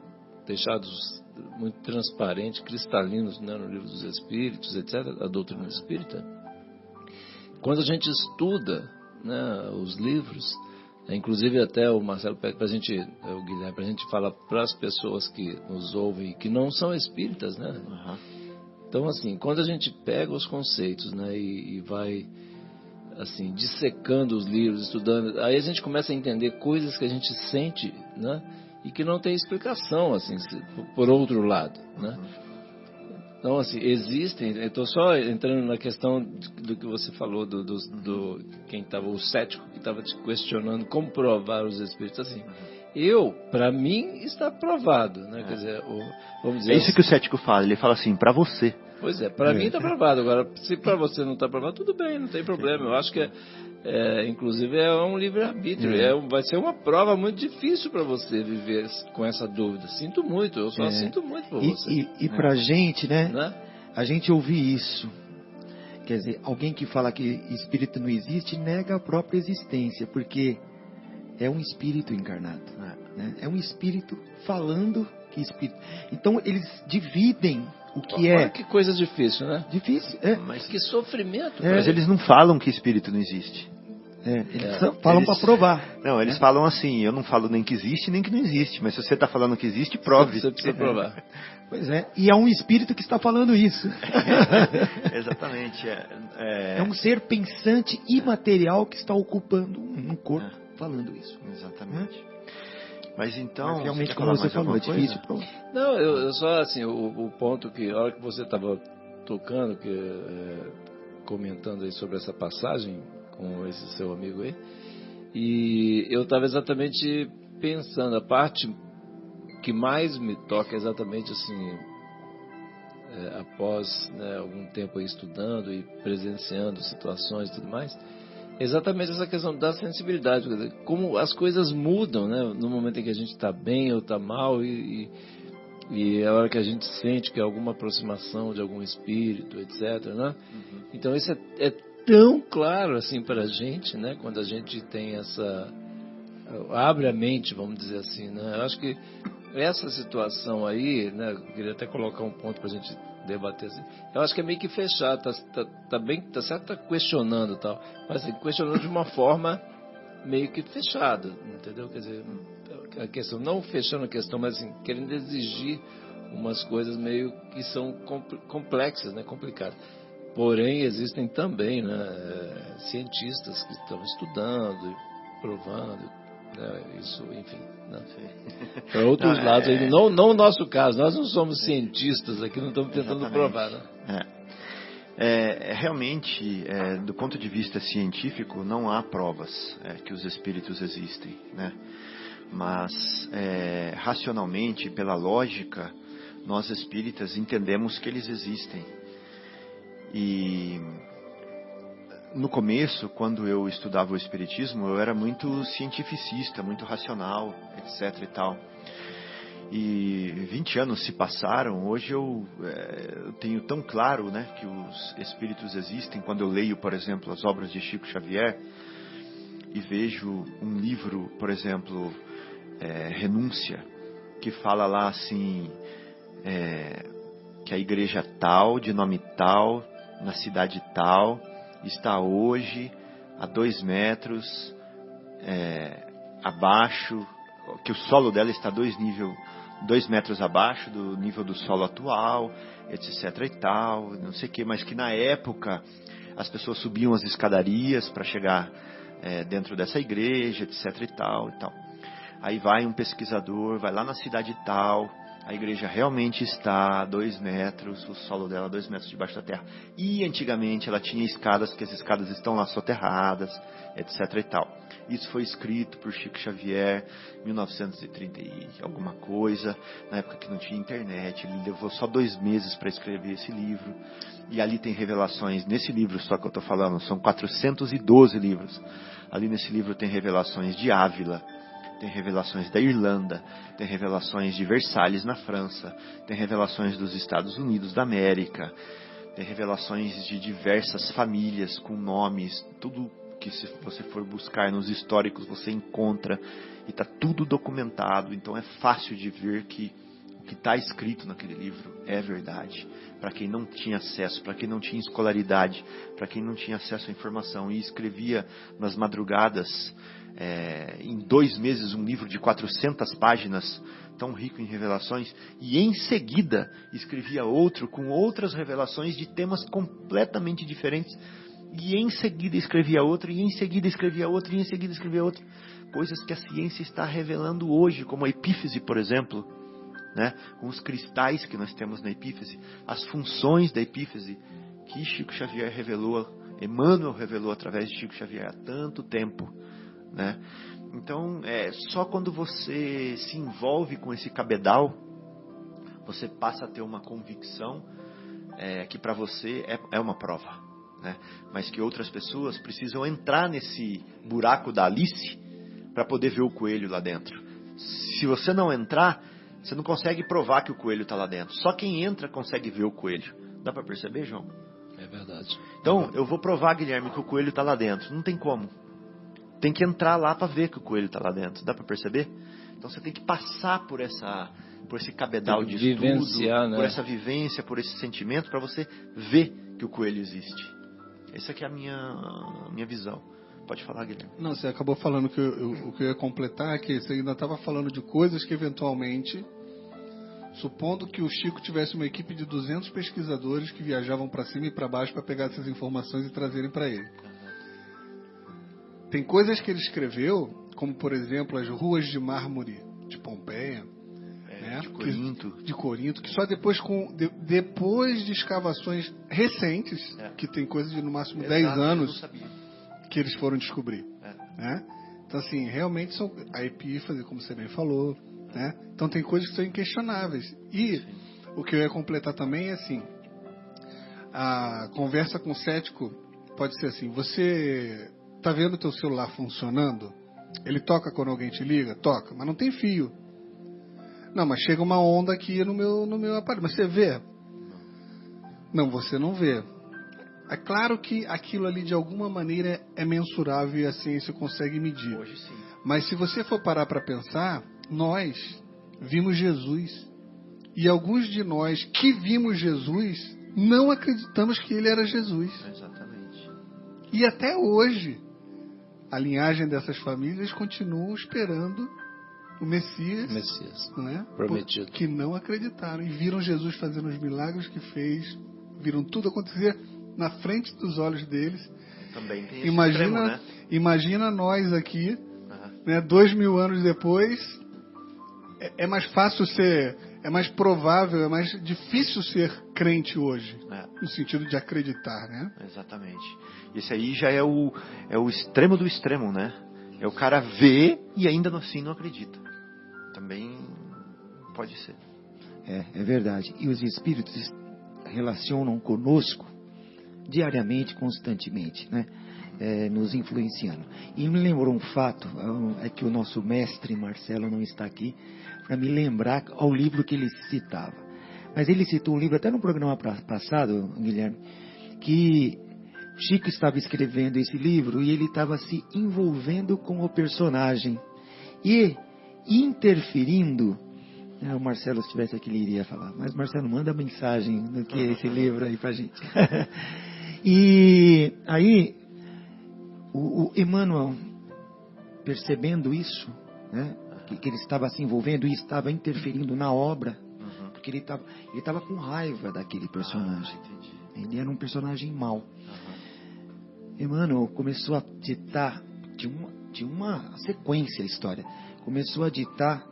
[SPEAKER 4] deixados muito transparentes, cristalinos, né, no Livro dos Espíritos, etc., a doutrina espírita, quando a gente estuda, né, os livros, inclusive até o Marcelo pede o Guilherme, para a gente falar para as pessoas que nos ouvem, que não são espíritas, né?
[SPEAKER 2] Uhum.
[SPEAKER 4] Então, assim, quando a gente pega os conceitos, né, e vai, assim, dissecando os livros, estudando, aí a gente começa a entender coisas que a gente sente, né, e que não tem explicação, assim, por outro lado, né? Então, assim, existem, eu estou só entrando na questão do que você falou, do quem estava, o cético que estava te questionando como provar os espíritos, assim, para mim, está provado, né? Quer dizer, vamos dizer...
[SPEAKER 2] É isso que o cético fala, ele fala assim, para você.
[SPEAKER 4] Pois é, para mim está provado, agora, se para você não está provado, tudo bem, não tem problema, eu acho que inclusive é um livre-arbítrio, vai ser uma prova muito difícil para você viver com essa dúvida. Sinto muito, eu só sinto muito por você.
[SPEAKER 3] E pra gente, né, a gente ouvir isso, quer dizer, alguém que fala que espírito não existe, nega a própria existência, porque é um espírito encarnado, né? É um espírito falando que espírito. Então eles dividem o que
[SPEAKER 4] Olha
[SPEAKER 3] é
[SPEAKER 4] que coisa difícil, né?
[SPEAKER 3] difícil.
[SPEAKER 4] Mas que sofrimento.
[SPEAKER 2] Mas eles não falam que espírito não existe.
[SPEAKER 3] Eles falam para provar.
[SPEAKER 2] Não, eles falam assim, eu não falo nem que existe, nem que não existe. Mas se você está falando que existe, prove.
[SPEAKER 4] Você precisa provar.
[SPEAKER 3] Pois é, e é um espírito que está falando isso.
[SPEAKER 2] Exatamente.
[SPEAKER 3] É um ser pensante imaterial que está ocupando um corpo falando isso.
[SPEAKER 2] Exatamente. Mas então,
[SPEAKER 3] Mas realmente,
[SPEAKER 2] quer
[SPEAKER 3] como
[SPEAKER 2] falar
[SPEAKER 3] você
[SPEAKER 2] mais
[SPEAKER 3] falou, é
[SPEAKER 2] alguma coisa?
[SPEAKER 3] difícil provar.
[SPEAKER 4] Não, eu só assim, o ponto que, a hora que você estava tocando, comentando aí sobre essa passagem com esse seu amigo aí, e eu estava exatamente pensando, a parte que mais me toca é exatamente assim, após, né, algum tempo aí estudando e presenciando situações e tudo mais, exatamente essa questão da sensibilidade, quer dizer, como as coisas mudam, né, no momento em que a gente está bem ou está mal, e a hora que a gente sente que é alguma aproximação de algum espírito, etc., né? Então isso é tão claro assim para a gente, né, quando a gente tem abre a mente, vamos dizer assim, né? Eu acho que essa situação aí, né, eu queria até colocar um ponto para a gente debater assim. Eu acho que é meio que fechado, tá certo, tá questionando e tal, mas assim, questionando de uma forma meio que fechada, entendeu? Quer dizer, a questão, não fechando a questão, mas assim, querendo exigir umas coisas meio que são complexas, né, complicadas. Porém, existem também, né, cientistas que estão estudando e provando, né, isso, enfim, né, para outros lados aí, não o nosso caso, nós não somos cientistas aqui, não estamos tentando provar, né?
[SPEAKER 2] Realmente, do ponto de vista científico, não há provas que os espíritos existem, né? Mas, racionalmente, pela lógica, nós espíritas entendemos que eles existem. E no começo, quando eu estudava o espiritismo, eu era muito cientificista, muito racional, etc. e tal. E 20 anos se passaram, hoje eu tenho tão claro, né, que os espíritos existem, quando eu leio, por exemplo, as obras de Chico Xavier, e vejo um livro, por exemplo, Renúncia, que fala lá assim, que a igreja tal, de nome tal, na cidade tal, está hoje a 2 metros abaixo, que o solo dela está 2 metros abaixo do nível do solo atual, etc e tal, não sei o que, mas que na época as pessoas subiam as escadarias para chegar dentro dessa igreja, etc e tal e tal. Aí vai um pesquisador, vai lá na cidade tal, a igreja realmente está a 2 metros, o solo dela 2 metros debaixo da terra. E antigamente ela tinha escadas, que as escadas estão lá soterradas, etc e tal. Isso foi escrito por Chico Xavier em 1930 e alguma coisa, na época que não tinha internet. Ele levou só 2 meses para escrever esse livro. E ali tem revelações, nesse livro só que eu estou falando, são 412 livros. Ali nesse livro tem revelações de Ávila, tem revelações da Irlanda, tem revelações de Versalhes na França, tem revelações dos Estados Unidos da América, tem revelações de diversas famílias com nomes, tudo que se você for buscar nos históricos você encontra, e está tudo documentado, então é fácil de ver que o que está escrito naquele livro é verdade, para quem não tinha acesso, para quem não tinha escolaridade, para quem não tinha acesso à informação, e escrevia nas madrugadas, em 2 meses, um livro de 400 páginas, tão rico em revelações, e em seguida escrevia outro com outras revelações de temas completamente diferentes, e em seguida escrevia outro, e em seguida escrevia outro, e em seguida escrevia outro, coisas que a ciência está revelando hoje, como a epífise, por exemplo, né? Com os cristais que nós temos na epífise, as funções da epífise que Chico Xavier revelou, Emmanuel revelou através de Chico Xavier há tanto tempo, né? Então, só quando você se envolve com esse cabedal, você passa a ter uma convicção que para você é uma prova, né? Mas que outras pessoas precisam entrar nesse buraco da Alice para poder ver o coelho lá dentro. Se você não entrar, você não consegue provar que o coelho está lá dentro. Só quem entra consegue ver o coelho. Dá para perceber, João?
[SPEAKER 4] É verdade.
[SPEAKER 2] Então, eu vou provar, Guilherme, que o coelho está lá dentro. Não tem como. Tem que entrar lá para ver que o coelho está lá dentro. Dá para perceber? Então você tem que passar por essa por esse cabedal de
[SPEAKER 4] vivenciar,
[SPEAKER 2] estudo,
[SPEAKER 4] né?
[SPEAKER 2] por essa vivência, por esse sentimento, para você ver que o coelho existe. Essa aqui é a minha visão. Pode falar, Guilherme.
[SPEAKER 5] Não, você acabou falando que o que eu ia completar é que você ainda estava falando de coisas que eventualmente, supondo que o Chico tivesse uma equipe de 200 pesquisadores que viajavam para cima e para baixo para pegar essas informações e trazerem para ele. Tem coisas que ele escreveu, como por exemplo as ruas de mármore de Pompeia, né? de Corinto, que só depois depois de escavações recentes, que tem coisa de no máximo 10 anos, que eles foram descobrir. Né? Então assim, realmente são a epífase, como você bem falou, né? Então tem coisas que são inquestionáveis. E o que eu ia completar também é assim, a conversa com o cético pode ser assim: você tá vendo o teu celular funcionando? Ele toca quando alguém te liga? Toca, mas não tem fio. Não, mas chega uma onda aqui no meu aparelho. Mas você vê? Não, você não vê. É claro que aquilo ali de alguma maneira é mensurável e a ciência consegue medir.
[SPEAKER 2] Hoje sim.
[SPEAKER 5] Mas se você for parar para pensar, nós vimos Jesus. E alguns de nós que vimos Jesus não acreditamos que ele era Jesus.
[SPEAKER 2] Exatamente.
[SPEAKER 5] E até hoje, a linhagem dessas famílias continuam esperando o Messias, né?
[SPEAKER 4] Prometido.
[SPEAKER 5] Que não acreditaram e viram Jesus fazendo os milagres que fez, viram tudo acontecer na frente dos olhos deles.
[SPEAKER 2] Também tem esse extremo, né?
[SPEAKER 5] Imagina nós aqui, né, 2000 anos depois, é mais fácil ser, é mais provável, é mais difícil ser crente hoje, no sentido de acreditar, né?
[SPEAKER 2] Exatamente. Esse aí já é o extremo do extremo, né? É o cara vê e ainda assim não acredita. Também pode ser.
[SPEAKER 3] É verdade. E os espíritos relacionam conosco diariamente, constantemente, né? Nos influenciando. E me lembrou um fato, é que o nosso mestre Marcelo não está aqui para me lembrar ao livro que ele citava. Mas ele citou um livro até no programa passado, Guilherme, que Chico estava escrevendo esse livro e ele estava se envolvendo com o personagem e interferindo. O Marcelo, se estivesse aqui, ele iria falar. Mas, Marcelo, manda mensagem do que é esse livro aí pra gente. E aí, o Emmanuel, percebendo isso, né, que ele estava se envolvendo e estava interferindo na obra, porque ele estava com raiva daquele personagem. Ele era um personagem mau. Emmanuel começou a ditar de uma sequência a história. Começou a ditar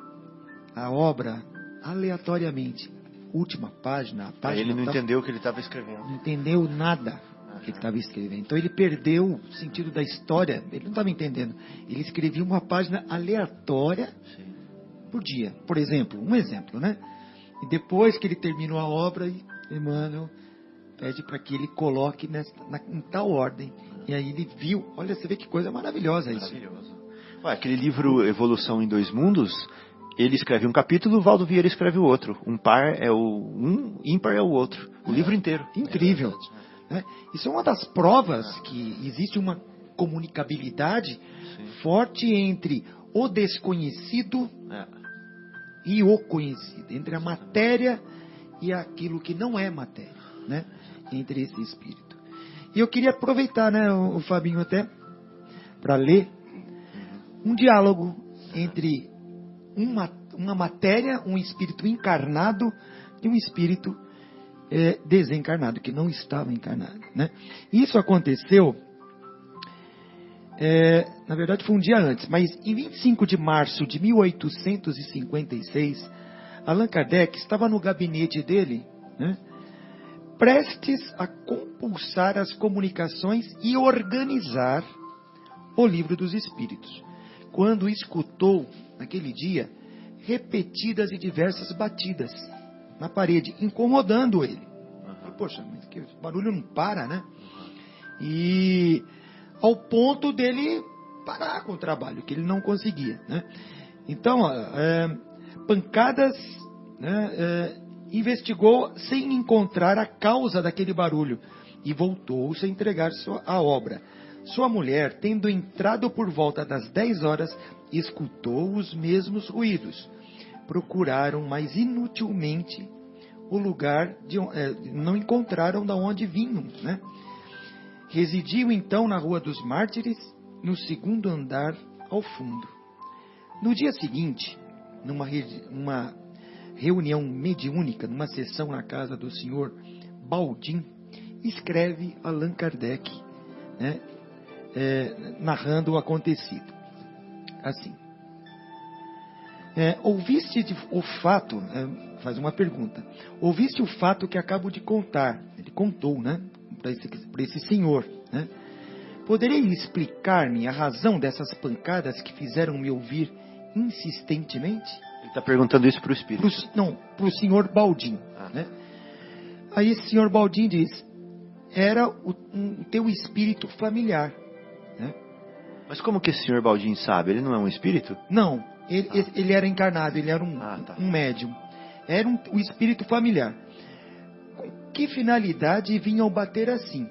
[SPEAKER 3] a obra aleatoriamente. Última página, a página.
[SPEAKER 2] Ele não entendeu o que ele estava escrevendo.
[SPEAKER 3] Não entendeu nada que ele estava escrevendo. Então ele perdeu o sentido da história. Ele não estava entendendo. Ele escrevia uma página aleatória por dia. Por exemplo, um exemplo, né? E depois que ele terminou a obra, Emmanuel pede para que ele coloque em tal ordem. E aí ele viu. Olha, você vê que coisa maravilhosa isso.
[SPEAKER 2] Maravilhoso. Aquele livro Evolução em Dois Mundos, ele escreve um capítulo, o Valdo Vieira escreve o outro. Um par é um, ímpar é o outro. O livro inteiro.
[SPEAKER 3] Incrível. Isso é uma das provas que existe uma comunicabilidade forte entre o desconhecido e o conhecido. Entre a matéria e aquilo que não é matéria. Né? Entre esse espírito. E eu queria aproveitar, né, o Fabinho, até para ler um diálogo entre uma matéria, um espírito encarnado e um espírito desencarnado, que não estava encarnado. Né? Isso aconteceu, na verdade foi um dia antes, mas em 25 de março de 1856, Allan Kardec estava no gabinete dele, né, prestes a compulsar as comunicações e organizar o Livro dos Espíritos, quando escutou, naquele dia, repetidas e diversas batidas na parede, incomodando ele. Poxa, mas que barulho não para, né? E ao ponto dele parar com o trabalho, que ele não conseguia, né? Então, pancadas, né, investigou sem encontrar a causa daquele barulho e voltou-se a entregar a obra. Sua mulher, tendo entrado por volta das 10 horas, escutou os mesmos ruídos. procuraram, mas inutilmente, o lugar não encontraram de onde vinham, né? Residiam então na Rua dos Mártires, no segundo andar ao fundo. No dia seguinte, numa reunião mediúnica, numa sessão na casa do Sr. Baldin, escreve Allan Kardec, né, narrando o acontecido. Assim. Ouviste o fato, faz uma pergunta, ouviste o fato que acabo de contar? Ele contou, né, para esse senhor, né? Poderia explicar-me a razão dessas pancadas que fizeram-me ouvir insistentemente?
[SPEAKER 2] Ele está perguntando isso para o espírito.
[SPEAKER 3] Para o senhor Baldin. Né? Aí esse senhor Baldin diz, era o teu espírito familiar. Né?
[SPEAKER 2] Mas como que esse senhor Baldin sabe? Ele não é um espírito?
[SPEAKER 3] Não, ele era encarnado, ele era um médium. Era o espírito familiar. Com que finalidade vinham bater assim?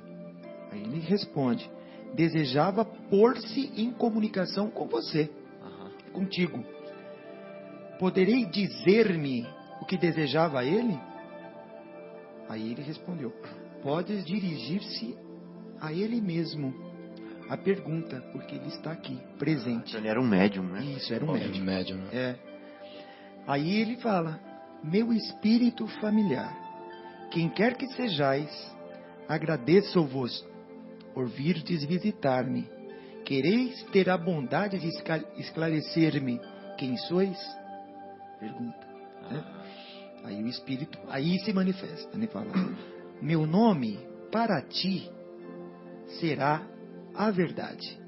[SPEAKER 3] Aí ele responde, desejava pôr-se em comunicação com você, contigo. Poderei dizer-me o que desejava ele? Aí ele respondeu, podes dirigir-se a ele mesmo. A pergunta, porque ele está aqui, presente.
[SPEAKER 2] Ele era um médium, né?
[SPEAKER 3] Isso, era um médium.
[SPEAKER 4] Né?
[SPEAKER 3] Aí ele fala, meu espírito familiar, quem quer que sejais, agradeço-vos por virdes visitar-me. Quereis ter a bondade de esclarecer-me quem sois? Pergunta. Né? Aí o espírito, aí se manifesta, né? Fala, meu nome para ti será a verdade.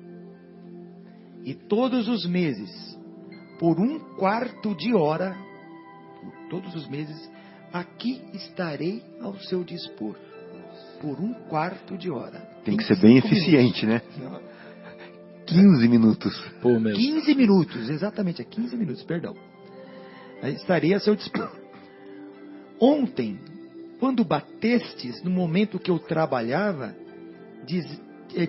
[SPEAKER 3] E todos os meses, por 1/4 de hora, todos os meses, aqui estarei ao seu dispor. Por 1/4 de hora.
[SPEAKER 2] Tem que ser bem eficiente, né? 15 minutos.
[SPEAKER 4] Por mês.
[SPEAKER 3] 15 minutos, exatamente, 15 minutos, perdão. Aí estarei a seu dispor. Ontem, quando batestes, no momento que eu trabalhava,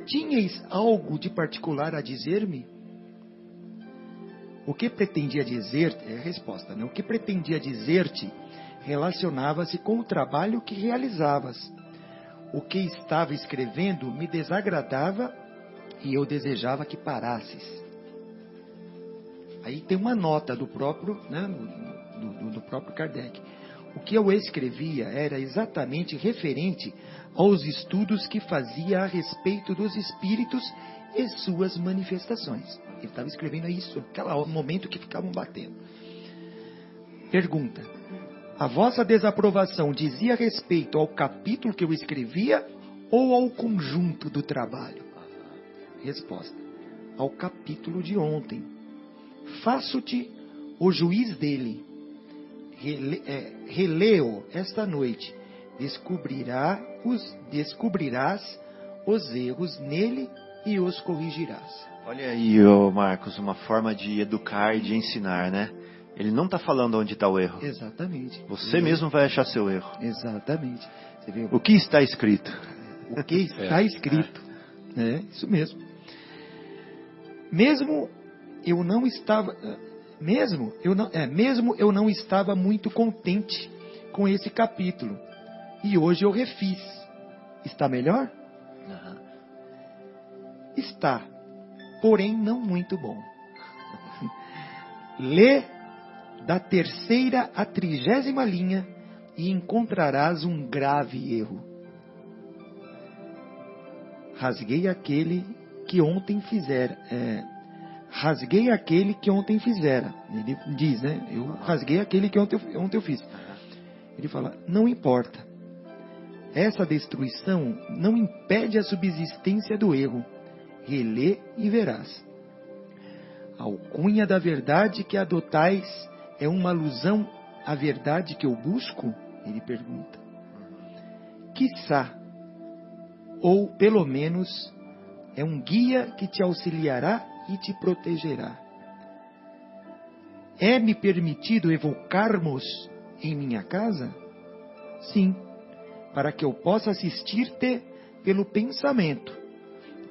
[SPEAKER 3] tinhais algo de particular a dizer-me? O que pretendia dizer, é a resposta, né? O que pretendia dizer-te relacionava-se com o trabalho que realizavas. O que estava escrevendo me desagradava e eu desejava que parasses. Aí tem uma nota do próprio, né, do próprio Kardec. O que eu escrevia era exatamente referente aos estudos que fazia a respeito dos espíritos e suas manifestações. Ele estava escrevendo isso naquele momento que ficavam batendo. Pergunta. A vossa desaprovação dizia respeito ao capítulo que eu escrevia ou ao conjunto do trabalho? Resposta. Ao capítulo de ontem. Faço-te o juiz dele. Relê-o esta noite. Descobrirás os erros nele e os corrigirás.
[SPEAKER 2] Olha aí, Marcos, uma forma de educar e de ensinar, né? Ele não está falando onde está o erro.
[SPEAKER 3] Exatamente.
[SPEAKER 2] Você mesmo vai achar seu erro.
[SPEAKER 3] Exatamente. Você viu?
[SPEAKER 2] O que está escrito?
[SPEAKER 3] O que está escrito. É, isso mesmo. Mesmo eu não estava muito contente com esse capítulo. E hoje eu refiz. Está melhor? Está. Porém, não muito bom. Lê da 3ª à 30ª linha e encontrarás um grave erro. Rasguei aquele que ontem fizera. Rasguei aquele que ontem fizera. Ele diz, né? Eu rasguei aquele que ontem eu fiz. Ele fala, não importa. Essa destruição não impede a subsistência do erro. Relê e verás. A alcunha da verdade que adotais é uma alusão à verdade que eu busco? Ele pergunta. Quiçá, ou pelo menos, é um guia que te auxiliará e te protegerá. É-me permitido evocarmos em minha casa? Sim, para que eu possa assistir-te pelo pensamento.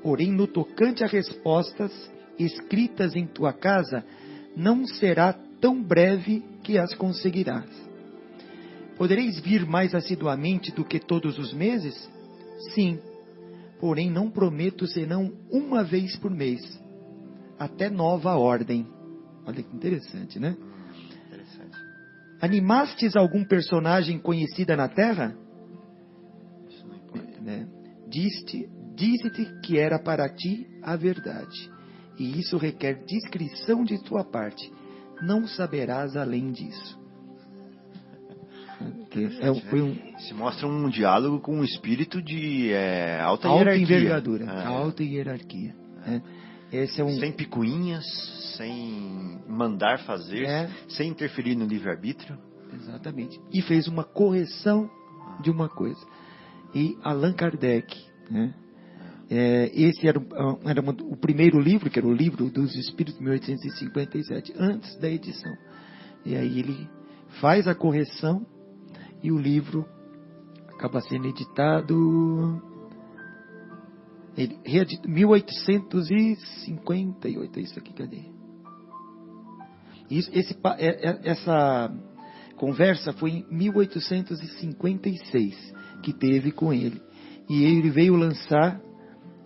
[SPEAKER 3] Porém, no tocante a respostas escritas em tua casa, não será tão breve que as conseguirás. Podereis vir mais assiduamente do que todos os meses? Sim, porém não prometo senão uma vez por mês, até nova ordem. Olha que interessante, né?
[SPEAKER 2] Interessante.
[SPEAKER 3] Animastes algum personagem conhecida na Terra?
[SPEAKER 2] Isso não importa.
[SPEAKER 3] Né? Dize-te que era para ti a verdade, e isso requer discrição de tua parte. Não saberás além disso.
[SPEAKER 2] Se mostra um diálogo com um espírito de alta
[SPEAKER 3] alta
[SPEAKER 2] hierarquia.
[SPEAKER 3] envergadura, alta hierarquia. Né? Esse é
[SPEAKER 2] Sem picuinhas, sem mandar fazer, sem interferir no livre-arbítrio.
[SPEAKER 3] Exatamente. E fez uma correção de uma coisa. E Allan Kardec, né? Esse era o primeiro livro, que era o Livro dos Espíritos, 1857, antes da edição. E aí ele faz a correção e o livro acaba sendo editado... 1858, é isso aqui, cadê? Essa conversa foi em 1856 que teve com ele. E ele veio lançar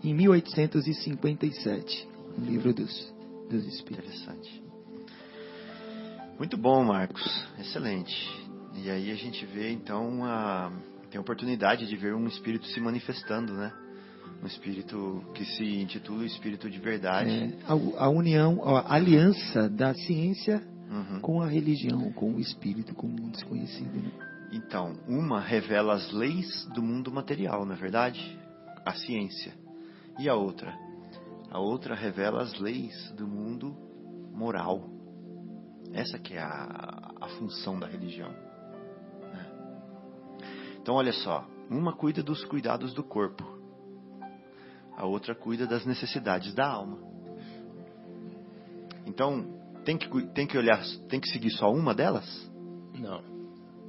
[SPEAKER 3] em 1857 o Livro dos Espíritos.
[SPEAKER 2] Interessante. Muito bom, Marcos. Excelente. E aí a gente vê, então, tem a oportunidade de ver um espírito se manifestando, né? Um espírito que se intitula Espírito de Verdade.
[SPEAKER 3] A união, a aliança da ciência com a religião, com o espírito, com o desconhecido. Né?
[SPEAKER 2] Então, uma revela as leis do mundo material, não é verdade? A ciência. E a outra? A outra revela as leis do mundo moral. Essa que é a função da religião. Né? Então, olha só. Uma cuida dos cuidados do corpo. A outra cuida das necessidades da alma. Então, tem que seguir só uma delas?
[SPEAKER 4] Não.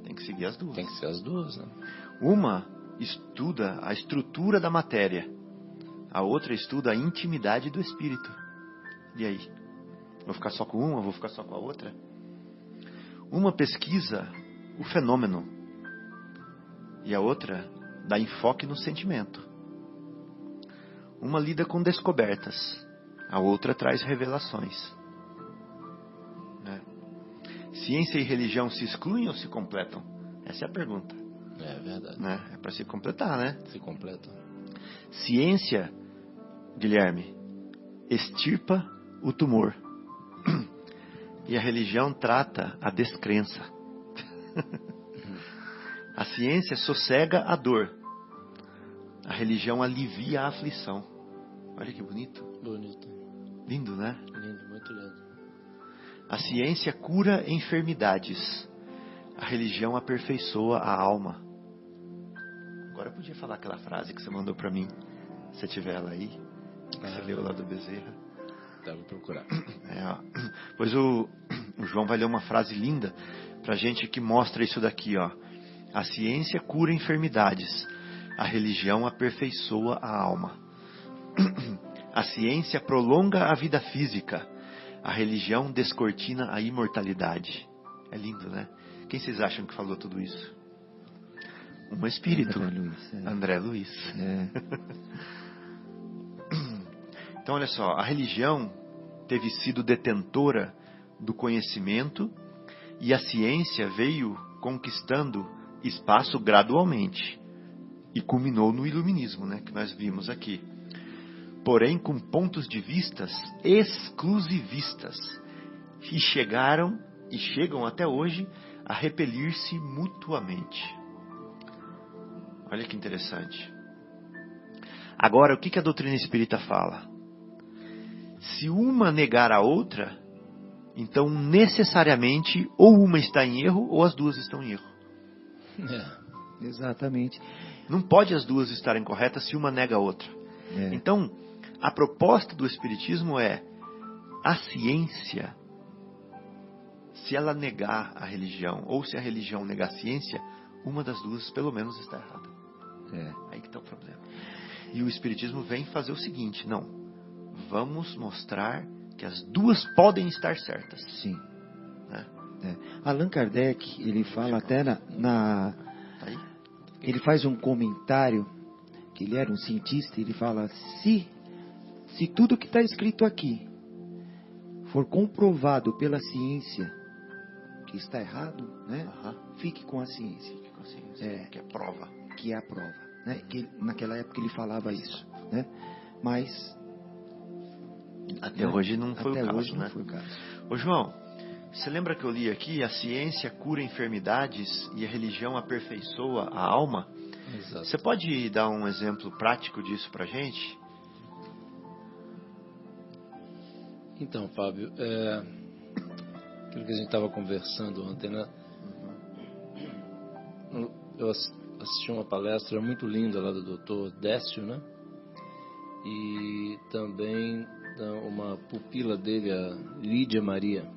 [SPEAKER 2] Tem que seguir as duas.
[SPEAKER 4] Tem que ser as duas, né?
[SPEAKER 2] Uma estuda a estrutura da matéria. A outra estuda a intimidade do espírito. E aí? Vou ficar só com uma? Vou ficar só com a outra? Uma pesquisa o fenômeno. E a outra dá enfoque no sentimento. Uma lida com descobertas, a outra traz revelações. Né? Ciência e religião se excluem ou se completam? Essa é a pergunta.
[SPEAKER 4] É verdade.
[SPEAKER 2] Né? É para se completar, né?
[SPEAKER 4] Se completam.
[SPEAKER 2] Ciência, Guilherme, extirpa o tumor. E a religião trata a descrença. A ciência sossega a dor. A religião alivia a aflição. Olha que bonito.
[SPEAKER 4] Bonito.
[SPEAKER 2] Lindo, né?
[SPEAKER 4] Lindo, muito lindo.
[SPEAKER 2] A ciência cura enfermidades. A religião aperfeiçoa a alma. Agora eu podia falar aquela frase que você mandou para mim. Se você tiver ela aí. Que você leu lá do Bezerra.
[SPEAKER 4] Deve procurar.
[SPEAKER 2] Pois o João vai ler uma frase linda pra gente que mostra isso daqui, ó. A ciência cura enfermidades. A religião aperfeiçoa a alma. A ciência prolonga a vida física. A religião descortina a imortalidade. É lindo, né? Quem vocês acham que falou tudo isso? Um espírito. André Luiz. Então, olha só. A religião teve sido detentora do conhecimento e a ciência veio conquistando espaço gradualmente. E culminou no iluminismo, né, que nós vimos aqui. Porém, com pontos de vistas exclusivistas. E chegam até hoje a repelir-se mutuamente. Olha que interessante. Agora, o que a doutrina espírita fala? Se uma negar a outra, então necessariamente ou uma está em erro ou as duas estão em erro.
[SPEAKER 3] Exatamente.
[SPEAKER 2] Não pode as duas estarem corretas se uma nega a outra. Então, a proposta do Espiritismo é a ciência, se ela negar a religião, ou se a religião negar a ciência, uma das duas pelo menos está errada. Aí que está o problema. E o Espiritismo vem fazer o seguinte, não, vamos mostrar que as duas podem estar certas.
[SPEAKER 3] Sim. Allan Kardec, ele fala até
[SPEAKER 2] Aí?
[SPEAKER 3] ele faz um comentário, que ele era um cientista, ele fala, se tudo que está escrito aqui for comprovado pela ciência que está errado, né? Fique com a ciência.
[SPEAKER 2] Fique com a ciência, que é prova.
[SPEAKER 3] Que é a prova, né? Que naquela época ele falava isso, né? Mas
[SPEAKER 2] até hoje não foi o caso, né?
[SPEAKER 3] Foi o caso.
[SPEAKER 2] Ô João, você lembra que eu li aqui, a ciência cura enfermidades e a religião aperfeiçoa a alma?
[SPEAKER 4] Exato.
[SPEAKER 2] Você pode dar um exemplo prático disso pra gente?
[SPEAKER 4] Então, Fábio, aquilo que a gente estava conversando ontem, né? Eu assisti uma palestra muito linda lá do Dr. Décio, né? E também uma pupila dele, a Lídia Maria,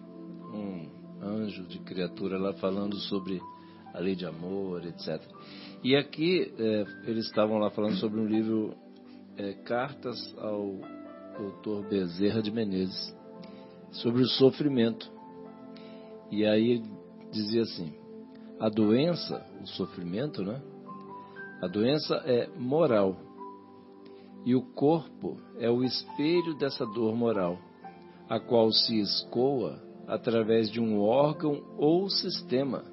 [SPEAKER 4] um anjo de criatura lá falando sobre a lei de amor, etc. E aqui eles estavam lá falando sobre um livro, Cartas ao Dr. Bezerra de Menezes, sobre o sofrimento. E aí ele dizia assim, a doença, o sofrimento, né? A doença é moral e o corpo é o espelho dessa dor moral, a qual se escoa através de um órgão ou sistema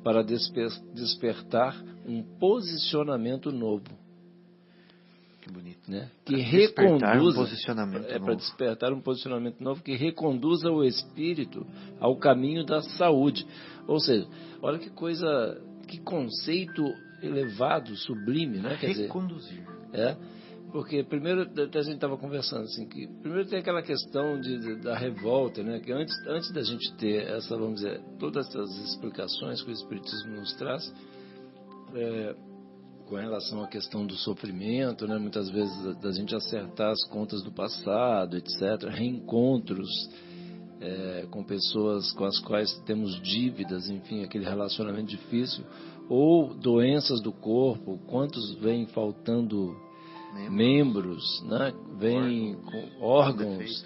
[SPEAKER 4] para despertar um posicionamento novo.
[SPEAKER 2] Que bonito.
[SPEAKER 4] Né? Que
[SPEAKER 2] despertar
[SPEAKER 4] reconduza,
[SPEAKER 2] um posicionamento novo.
[SPEAKER 4] para despertar um posicionamento novo que reconduza o espírito ao caminho da saúde. Ou seja, olha que coisa, que conceito elevado, sublime, né? Quer
[SPEAKER 2] reconduzir.
[SPEAKER 4] dizer, porque primeiro a gente estava conversando assim, que primeiro tem aquela questão da revolta, né? Que antes da gente ter essa, vamos dizer, todas essas explicações que o Espiritismo nos traz, com relação à questão do sofrimento, né? Muitas vezes da gente acertar as contas do passado, etc., reencontros com pessoas com as quais temos dívidas, enfim, aquele relacionamento difícil, ou doenças do corpo, quantos vêm faltando membros, né? Vêm com órgãos,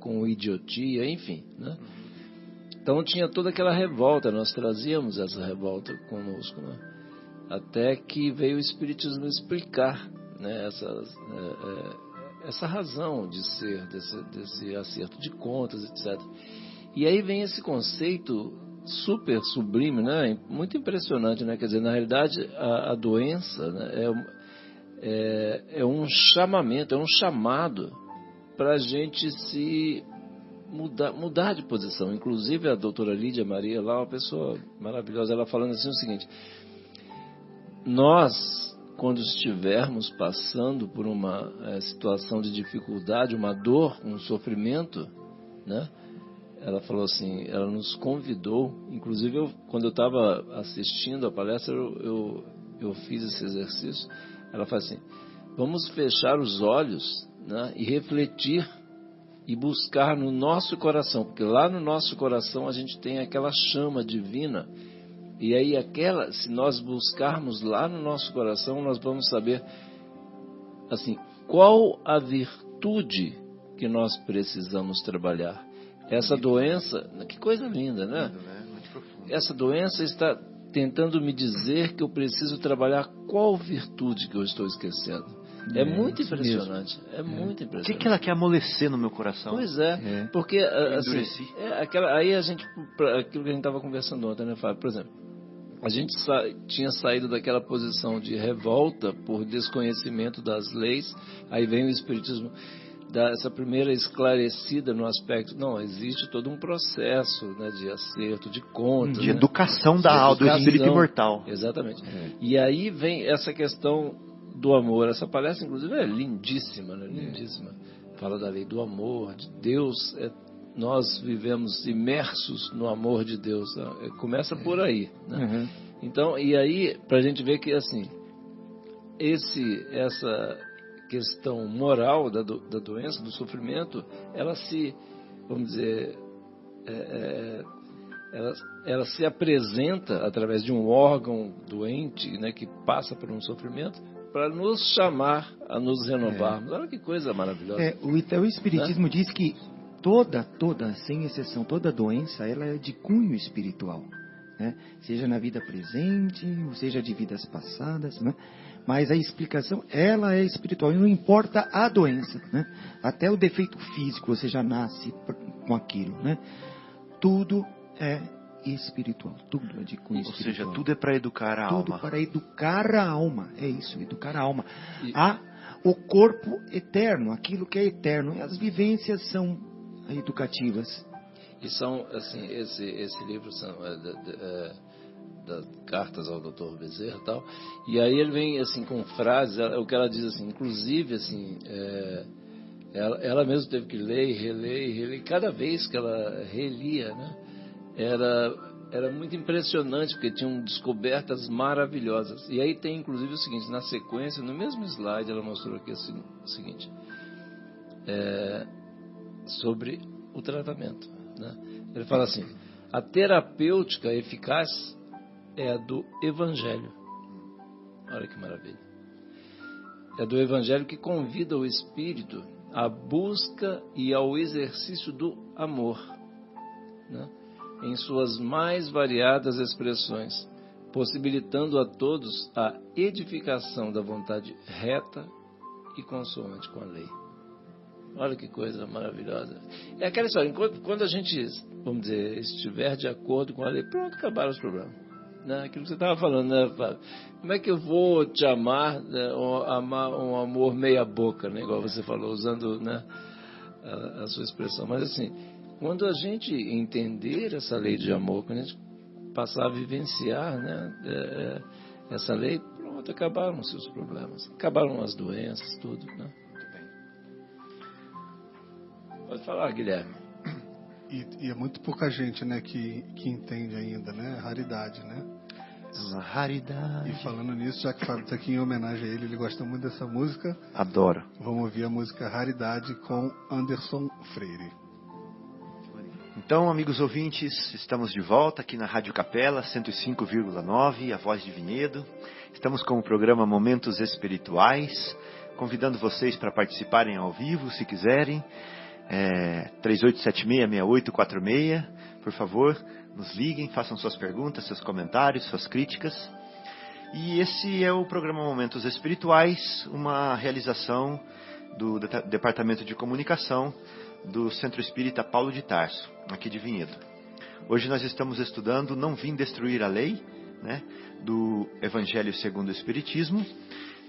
[SPEAKER 4] com idiotia, enfim, né? Então tinha toda aquela revolta, nós trazíamos essa revolta conosco, né? Até que veio o Espiritismo explicar, né, essa razão de ser, desse acerto de contas, etc. E aí vem esse conceito super sublime, né, muito impressionante, né? Quer dizer, na realidade, a doença, né, é um chamamento, é um chamado para a gente se mudar de posição. Inclusive a doutora Lídia Maria, lá, uma pessoa maravilhosa, ela falando assim o seguinte: nós, quando estivermos passando por uma situação de dificuldade, uma dor, um sofrimento, né? Ela falou assim, ela nos convidou, inclusive quando eu estava assistindo a palestra, eu fiz esse exercício. Ela fala assim, vamos fechar os olhos, né, e refletir e buscar no nosso coração, porque lá no nosso coração a gente tem aquela chama divina. E aí se nós buscarmos lá no nosso coração, nós vamos saber, assim, qual a virtude que nós precisamos trabalhar. Essa doença, que coisa linda, né?
[SPEAKER 2] Muito profundo.
[SPEAKER 4] Essa doença está tentando me dizer que eu preciso trabalhar qual virtude que eu estou esquecendo. É muito impressionante. É muito impressionante.
[SPEAKER 2] O que ela quer amolecer no meu coração?
[SPEAKER 4] Pois é. Porque assim, aí a gente, aquilo que a gente estava conversando ontem, né, Fábio? Por exemplo, a gente tinha saído daquela posição de revolta por desconhecimento das leis, aí vem o Espiritismo dar essa primeira esclarecida no aspecto, não, existe todo um processo, né, de acerto de contas.
[SPEAKER 2] De educação da alma, do espírito imortal.
[SPEAKER 4] Exatamente. E aí vem essa questão do amor. Essa palestra, inclusive, é lindíssima, né? Lindíssima. Fala da lei do amor, de Deus. Nós vivemos imersos no amor de Deus. Começa por aí, né? Então, e aí, para a gente ver que, assim, essa questão moral da doença, do sofrimento, ela se, vamos dizer, ela se apresenta através de um órgão doente, né, que passa por um sofrimento, para nos chamar a nos renovarmos. Olha que coisa maravilhosa.
[SPEAKER 3] O Espiritismo diz que toda, sem exceção, toda doença, ela é de cunho espiritual, né? Seja na vida presente, ou seja de vidas passadas, né? Mas a explicação, ela é espiritual, e não importa a doença, né? Até o defeito físico, você já nasce com aquilo, né? Tudo é espiritual, tudo é de cunho espiritual.
[SPEAKER 2] Ou seja, tudo é para educar a alma.
[SPEAKER 3] Tudo para educar a alma, é isso, educar a alma. O corpo eterno, aquilo que é eterno, e as vivências são educativas.
[SPEAKER 4] E são, assim, esse livro são das cartas ao Dr. Bezerra e tal, e aí ele vem, assim, com frases, o que ela diz, assim, inclusive, assim, ela mesma teve que ler e reler, cada vez que ela relia, né, era muito impressionante, porque tinham descobertas maravilhosas. E aí tem, inclusive, o seguinte, na sequência, no mesmo slide, ela mostrou aqui o seguinte, sobre o tratamento, né? Ele fala assim: a terapêutica eficaz é a do Evangelho. Olha que maravilha. É do Evangelho que convida o espírito à busca e ao exercício do amor, né, em suas mais variadas expressões, possibilitando a todos a edificação da vontade reta e consoante com a lei. Olha que coisa maravilhosa. É aquela história, quando a gente, vamos dizer, estiver de acordo com a lei, pronto, acabaram os problemas. Né? Aquilo que você estava falando, né, Fábio? Como é que eu vou te amar, né, amar um amor meia boca, né, igual você falou, usando, né, a sua expressão. Mas assim, quando a gente entender essa lei de amor, quando a gente passar a vivenciar, né, essa lei, pronto, acabaram-se os problemas, acabaram as doenças, tudo, né? Muito bem. Pode falar, Guilherme.
[SPEAKER 5] E é muito pouca gente, né, que entende ainda, né? Raridade, né?
[SPEAKER 2] Uma raridade.
[SPEAKER 5] E falando nisso, já que o Fábio está aqui em homenagem a ele gosta muito dessa música.
[SPEAKER 2] Adoro.
[SPEAKER 5] Vamos ouvir a música Raridade com Anderson Freire.
[SPEAKER 2] Então, amigos ouvintes, estamos de volta aqui na Rádio Capela 105,9, a Voz de Vinhedo. Estamos com o programa Momentos Espirituais, convidando vocês para participarem ao vivo, se quiserem. 3876-6846, por favor, nos liguem, façam suas perguntas, seus comentários, suas críticas. E esse é o programa Momentos Espirituais, uma realização do Departamento de Comunicação do Centro Espírita Paulo de Tarso, aqui de Vinhedo. Hoje nós estamos estudando Não Vim Destruir a Lei, né, do Evangelho segundo o Espiritismo,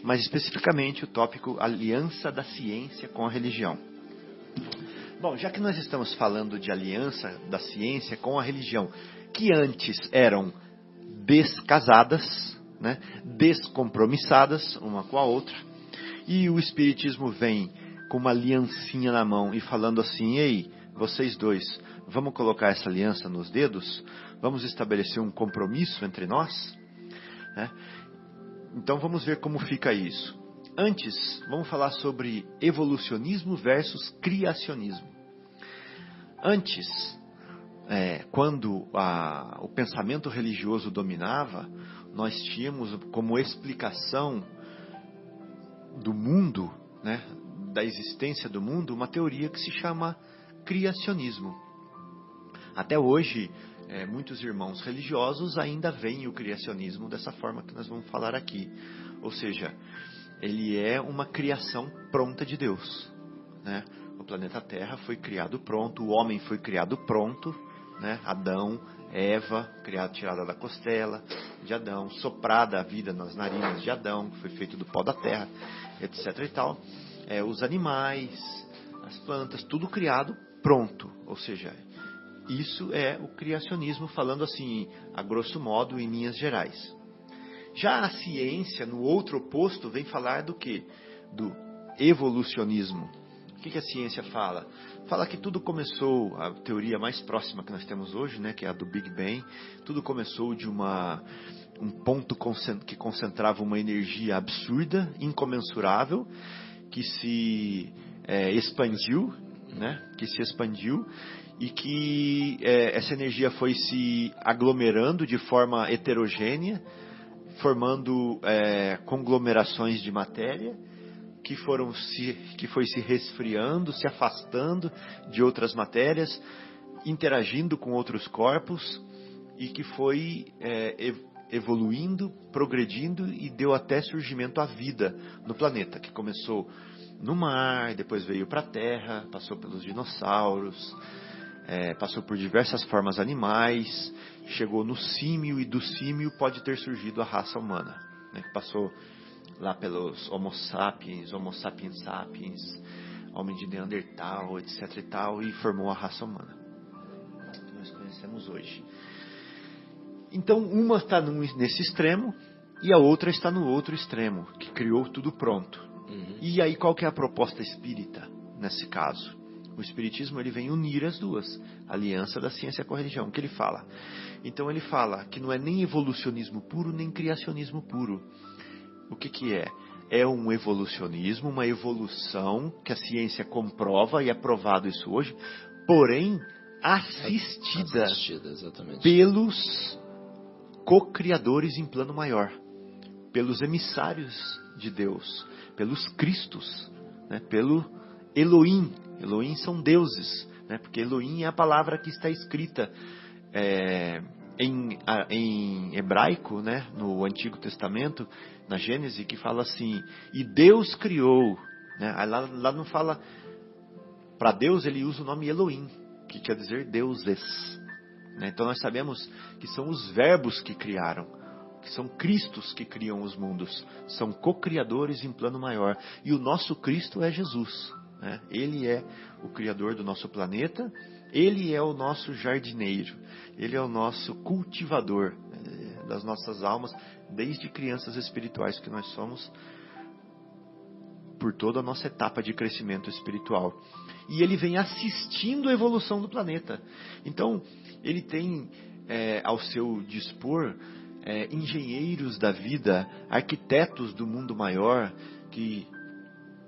[SPEAKER 2] mas especificamente o tópico Aliança da Ciência com a Religião. Bom, já que nós estamos falando de aliança da ciência com a religião, que antes eram descasadas, né, descompromissadas uma com a outra, e o Espiritismo vem com uma aliancinha na mão e falando assim: ei, vocês dois, vamos colocar essa aliança nos dedos? Vamos estabelecer um compromisso entre nós? Né? Então vamos ver como fica isso. Antes, vamos falar sobre evolucionismo versus criacionismo. Antes, quando o pensamento religioso dominava, nós tínhamos como explicação do mundo, né, da existência do mundo, uma teoria que se chama criacionismo. Até hoje, muitos irmãos religiosos ainda veem o criacionismo dessa forma que nós vamos falar aqui. Ou seja, ele é uma criação pronta de Deus, né? O planeta Terra foi criado pronto, o homem foi criado pronto, né? Adão, Eva, tirada da costela de Adão, soprada a vida nas narinas de Adão, que foi feito do pó da terra, etc. e tal. Os animais, as plantas, tudo criado pronto. Ou seja, isso é o criacionismo, falando assim, a grosso modo, em linhas gerais. Já a ciência, no outro oposto, vem falar do quê? Do evolucionismo. O que a ciência fala? Fala que tudo começou, a teoria mais próxima que nós temos hoje, né, que é a do Big Bang, tudo começou de um ponto que concentrava uma energia absurda, incomensurável, que se expandiu, né, e que essa energia foi se aglomerando de forma heterogênea, formando conglomerações de matéria, que foi se resfriando, se afastando de outras matérias, interagindo com outros corpos e que foi evoluindo, progredindo e deu até surgimento à vida no planeta, que começou no mar, depois veio para a Terra, passou pelos dinossauros, passou por diversas formas animais, chegou no símio e do símio pode ter surgido a raça humana, né, que passou lá pelos Homo sapiens, Homo sapiens sapiens, homem de Neandertal, etc e tal, e formou a raça humana que nós conhecemos hoje. Então uma está nesse extremo e a outra está no outro extremo, que criou tudo pronto. E aí qual que é a proposta espírita nesse caso? O espiritismo ele vem unir as duas, a aliança da ciência com a religião, que ele fala. Então ele fala que não é nem evolucionismo puro, nem criacionismo puro. O que é? É um evolucionismo, uma evolução que a ciência comprova, e é provado isso hoje, porém assistida
[SPEAKER 4] exatamente,
[SPEAKER 2] pelos co-criadores em plano maior, pelos emissários de Deus, pelos Cristos, né? Pelo Elohim. Elohim são deuses, né? Porque Elohim é a palavra que está escrita em hebraico, né? No Antigo Testamento, na Gênesis, que fala assim, e Deus criou, né? Lá não fala, para Deus ele usa o nome Elohim, que quer dizer deuses, né? Então nós sabemos que são os verbos que criaram, que são Cristos que criam os mundos, são co-criadores em plano maior, e o nosso Cristo é Jesus, né? Ele é o criador do nosso planeta, ele é o nosso jardineiro, ele é o nosso cultivador das nossas almas, desde crianças espirituais que nós somos, por toda a nossa etapa de crescimento espiritual. E ele vem assistindo a evolução do planeta. Então, ele tem ao seu dispor engenheiros da vida, arquitetos do mundo maior, que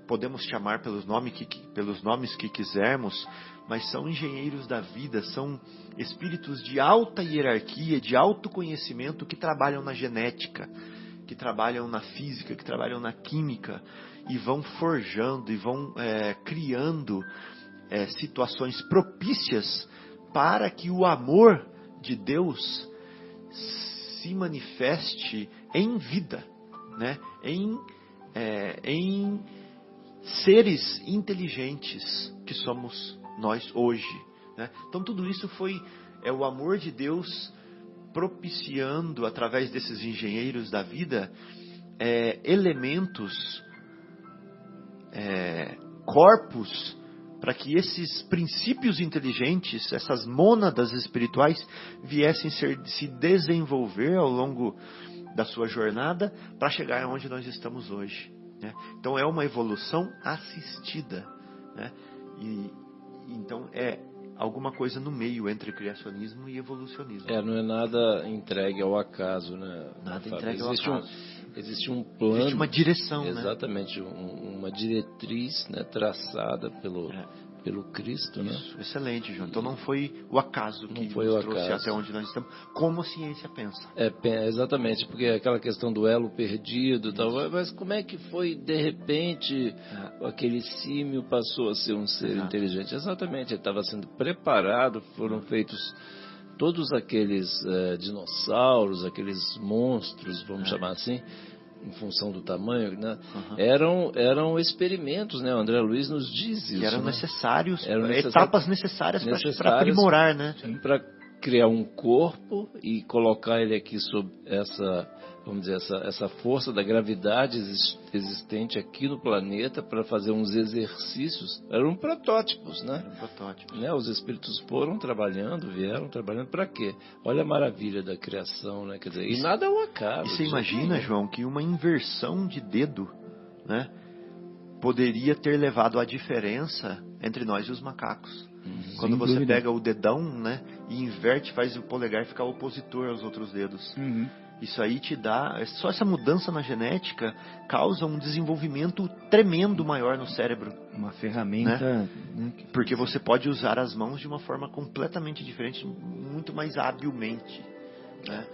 [SPEAKER 2] podemos chamar pelos nomes que quisermos, mas são engenheiros da vida, são espíritos de alta hierarquia, de alto conhecimento, que trabalham na genética, que trabalham na física, que trabalham na química, e vão forjando e vão criando situações propícias para que o amor de Deus se manifeste em vida, né? Em seres inteligentes que somos nós hoje, né? Então tudo isso é o amor de Deus propiciando, através desses engenheiros da vida, elementos, corpos, para que esses princípios inteligentes, essas mônadas espirituais, viessem se desenvolver ao longo da sua jornada para chegar onde nós estamos hoje, né? Então é uma evolução assistida, né? Então é alguma coisa no meio entre criacionismo e evolucionismo.
[SPEAKER 4] Não é nada entregue ao acaso, né?
[SPEAKER 2] Nada entregue ao acaso.
[SPEAKER 4] Existe um plano.
[SPEAKER 2] Existe uma direção,
[SPEAKER 4] exatamente, né? Uma diretriz, né, traçada pelo Cristo, né?
[SPEAKER 2] Isso, excelente, João. Então não foi o acaso que nos trouxe até onde nós estamos, como a ciência pensa.
[SPEAKER 4] Exatamente, porque aquela questão do elo perdido e tal, mas como é que foi, de repente, aquele símio passou a ser um ser inteligente? Exatamente, ele estava sendo preparado, foram feitos todos aqueles dinossauros, aqueles monstros, vamos chamar assim, em função do tamanho, né? Eram experimentos, né? O André Luiz nos diz isso.
[SPEAKER 2] Que eram necessários, etapas necessárias para aprimorar, né?
[SPEAKER 4] Para criar um corpo e colocar ele aqui sob essa força da gravidade existente aqui no planeta, para fazer uns exercícios. Eram protótipos, né?
[SPEAKER 2] Eram protótipos.
[SPEAKER 4] Né? Os espíritos vieram trabalhando para quê? Olha a maravilha da criação, né? Quer dizer, e nada é um acaso.
[SPEAKER 2] E você imagina, João, que uma inversão de dedo, né, poderia ter levado à diferença entre nós e os macacos. Quando você pega o dedão, né, e inverte, faz o polegar ficar opositor aos outros dedos. Isso aí te dá, só essa mudança na genética causa um desenvolvimento tremendo maior no cérebro.
[SPEAKER 3] Uma ferramenta, né?
[SPEAKER 2] Porque você pode usar as mãos de uma forma completamente diferente, muito mais habilmente, né?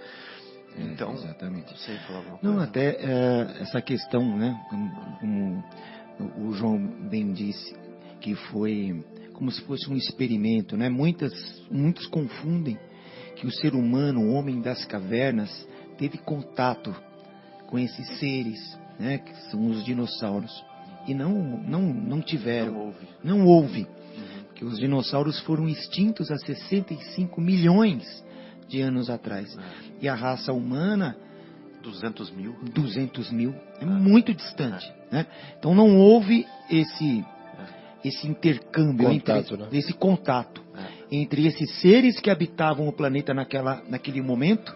[SPEAKER 2] Então,
[SPEAKER 3] exatamente.
[SPEAKER 2] Não sei falar alguma
[SPEAKER 3] não,
[SPEAKER 2] coisa.
[SPEAKER 3] até essa questão, né, como o João bem disse, que foi como se fosse um experimento, né? Muitos confundem que o ser humano, o homem das cavernas, teve contato com esses seres, né? Que são os dinossauros. E não tiveram. Não houve. Porque os dinossauros foram extintos há 65 milhões de anos atrás. E a raça humana...
[SPEAKER 2] 200 mil.
[SPEAKER 3] 200 mil. É muito distante. Né? Então não houve esse intercâmbio, esse contato entre esses seres que habitavam o planeta naquele momento,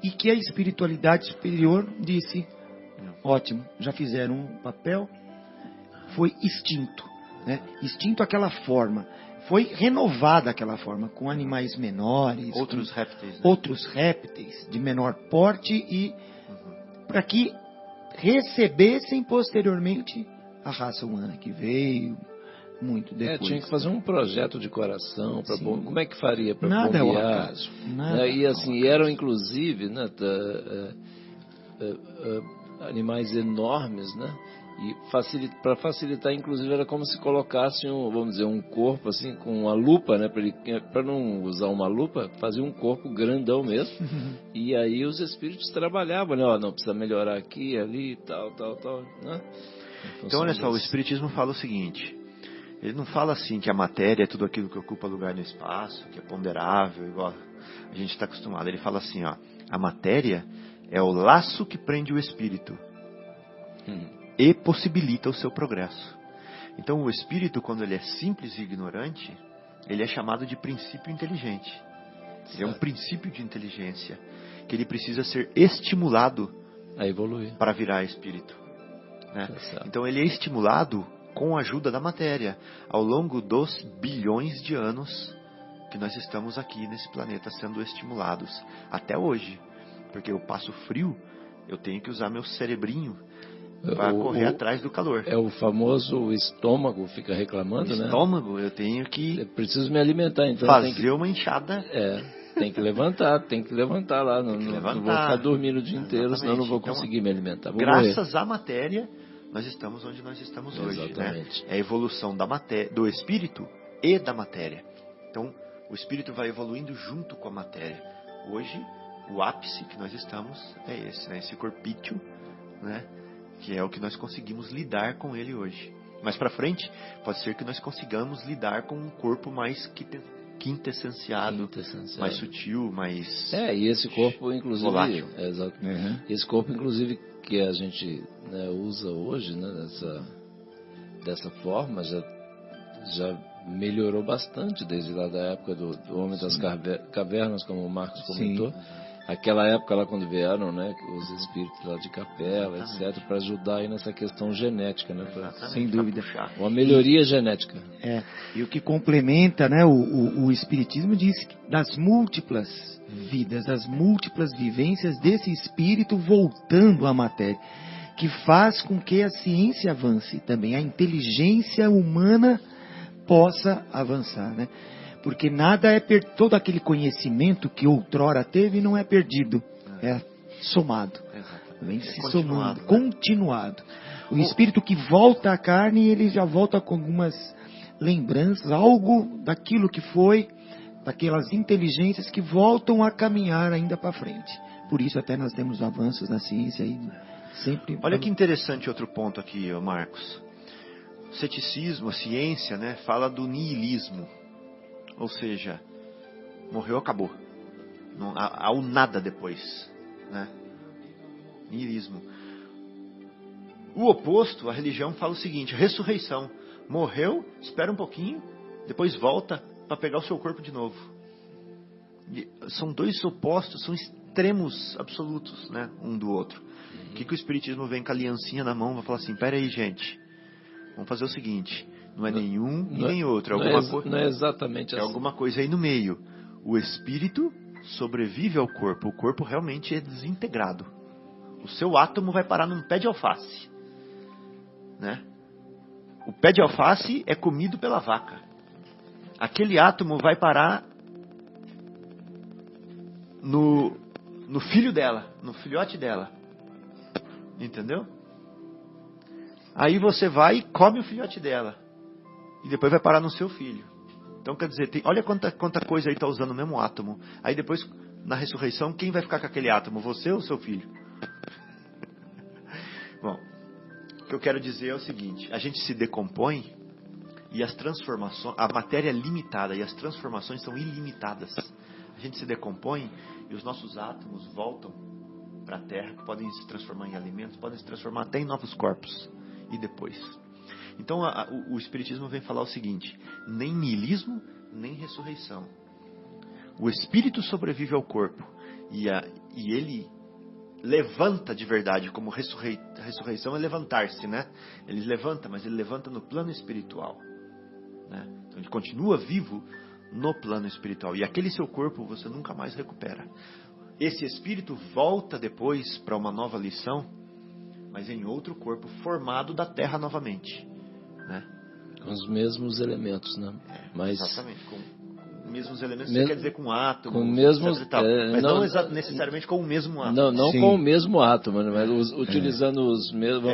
[SPEAKER 3] e que a espiritualidade superior disse: ótimo, já fizeram um papel, foi extinto. Né? Extinto aquela forma. Foi renovada aquela forma, com animais menores,
[SPEAKER 2] outros répteis, né?
[SPEAKER 3] Outros répteis de menor porte, e para que recebessem posteriormente a raça humana que veio muito depois.
[SPEAKER 4] Tinha que fazer um projeto de coração. Como é que faria para
[SPEAKER 3] bombear?
[SPEAKER 4] Nada é o acaso. E assim, eram inclusive, né, animais enormes, né? E para facilitar, inclusive, era como se colocasse um corpo assim com uma lupa, né? Para não usar uma lupa, fazia um corpo grandão mesmo. E aí os espíritos trabalhavam, né? Não precisa melhorar aqui, ali, tal, né?
[SPEAKER 2] Então, olha só, o Espiritismo fala o seguinte: ele não fala assim que a matéria é tudo aquilo que ocupa lugar no espaço, que é ponderável, igual a gente está acostumado. Ele fala assim, a matéria é o laço que prende o espírito e possibilita o seu progresso. Então, o espírito, quando ele é simples e ignorante, ele é chamado de princípio inteligente. Ele é um princípio de inteligência que ele precisa ser estimulado
[SPEAKER 4] a evoluir
[SPEAKER 2] para virar espírito. Né? Então, ele é estimulado com a ajuda da matéria ao longo dos bilhões de anos que nós estamos aqui nesse planeta sendo estimulados até hoje. Porque eu passo frio, eu tenho que usar meu cerebrinho para correr atrás do calor.
[SPEAKER 4] É o famoso estômago, fica reclamando, né?
[SPEAKER 2] Estômago, eu tenho que...
[SPEAKER 4] Eu preciso me alimentar, então
[SPEAKER 2] fazer uma enxada.
[SPEAKER 4] Tem que levantar lá. Não vou ficar dormindo o dia inteiro, senão não vou conseguir me alimentar.
[SPEAKER 2] Graças à matéria, nós estamos onde nós estamos hoje.
[SPEAKER 4] Exatamente.
[SPEAKER 2] Né? É a evolução da matéria, do espírito e da matéria. Então, o espírito vai evoluindo junto com a matéria. Hoje, o ápice que nós estamos é esse, né? Esse corpício, né? Que é o que nós conseguimos lidar com ele hoje. Mais para frente, pode ser que nós consigamos lidar com um corpo mais quintessenciado, mais sutil, mais...
[SPEAKER 4] e esse corpo, inclusive...
[SPEAKER 2] volátil.
[SPEAKER 4] Exato. Esse corpo, inclusive, que a gente, né, usa hoje, né, dessa forma, já melhorou bastante desde lá da época do Homem das Cavernas, como o Marcos comentou. Aquela época lá quando vieram, né, os espíritos lá de Capela, etc., para ajudar aí nessa questão genética, né?
[SPEAKER 3] Sem dúvida.
[SPEAKER 4] Uma melhoria genética.
[SPEAKER 3] E o que complementa, né, o Espiritismo diz que das múltiplas vidas, das múltiplas vivências desse espírito voltando à matéria, que faz com que a ciência avance também, a inteligência humana possa avançar, né? Porque nada é todo aquele conhecimento que outrora teve não é perdido, é somado. Vem se somando, continuado. O espírito que volta à carne, ele já volta com algumas lembranças, algo daquilo que foi, daquelas inteligências que voltam a caminhar ainda para frente. Por isso até nós temos avanços na ciência aí sempre.
[SPEAKER 2] Olha que interessante outro ponto aqui, Marcos. O ceticismo, a ciência, né, fala do niilismo. Ou seja, morreu, acabou. Não há o nada depois, né? Niilismo. O oposto, a religião fala o seguinte: ressurreição. Morreu, espera um pouquinho, depois volta para pegar o seu corpo de novo. E são dois opostos, são extremos absolutos, né, um do outro. O que o Espiritismo vem com a aliancinha na mão, vai falar assim: pera aí, gente, vamos fazer o seguinte. Não é nenhum e nem outro.
[SPEAKER 4] Não é exatamente assim.
[SPEAKER 2] É alguma coisa aí no meio. O espírito sobrevive ao corpo. O corpo realmente é desintegrado. O seu átomo vai parar num pé de alface. Né? O pé de alface é comido pela vaca. Aquele átomo vai parar no filho dela, no filhote dela. Entendeu? Aí você vai e come o filhote dela. E depois vai parar no seu filho. Então, quer dizer, olha quanta coisa aí está usando o mesmo átomo. Aí depois, na ressurreição, quem vai ficar com aquele átomo? Você ou seu filho? Bom, o que eu quero dizer é o seguinte. A gente se decompõe e as transformações... A matéria é limitada e as transformações são ilimitadas. A gente se decompõe e os nossos átomos voltam para a Terra, que podem se transformar em alimentos, podem se transformar até em novos corpos. E depois? Então o Espiritismo vem falar o seguinte: nem niilismo, nem ressurreição. O espírito sobrevive ao corpo e ele levanta de verdade, como ressurreição é levantar-se, né? Ele levanta, mas ele levanta no plano espiritual, né? Então ele continua vivo no plano espiritual. E aquele seu corpo você nunca mais recupera. Esse espírito volta depois para uma nova lição, mas em outro corpo formado da terra novamente, né?
[SPEAKER 4] Com os mesmos elementos, né? Mas
[SPEAKER 2] exatamente, com os mesmos elementos, você quer dizer com átomo,
[SPEAKER 4] com mesmos,
[SPEAKER 2] mas não necessariamente com o mesmo átomo.
[SPEAKER 4] Não com o mesmo átomo, né? Mas utilizando os mesmos,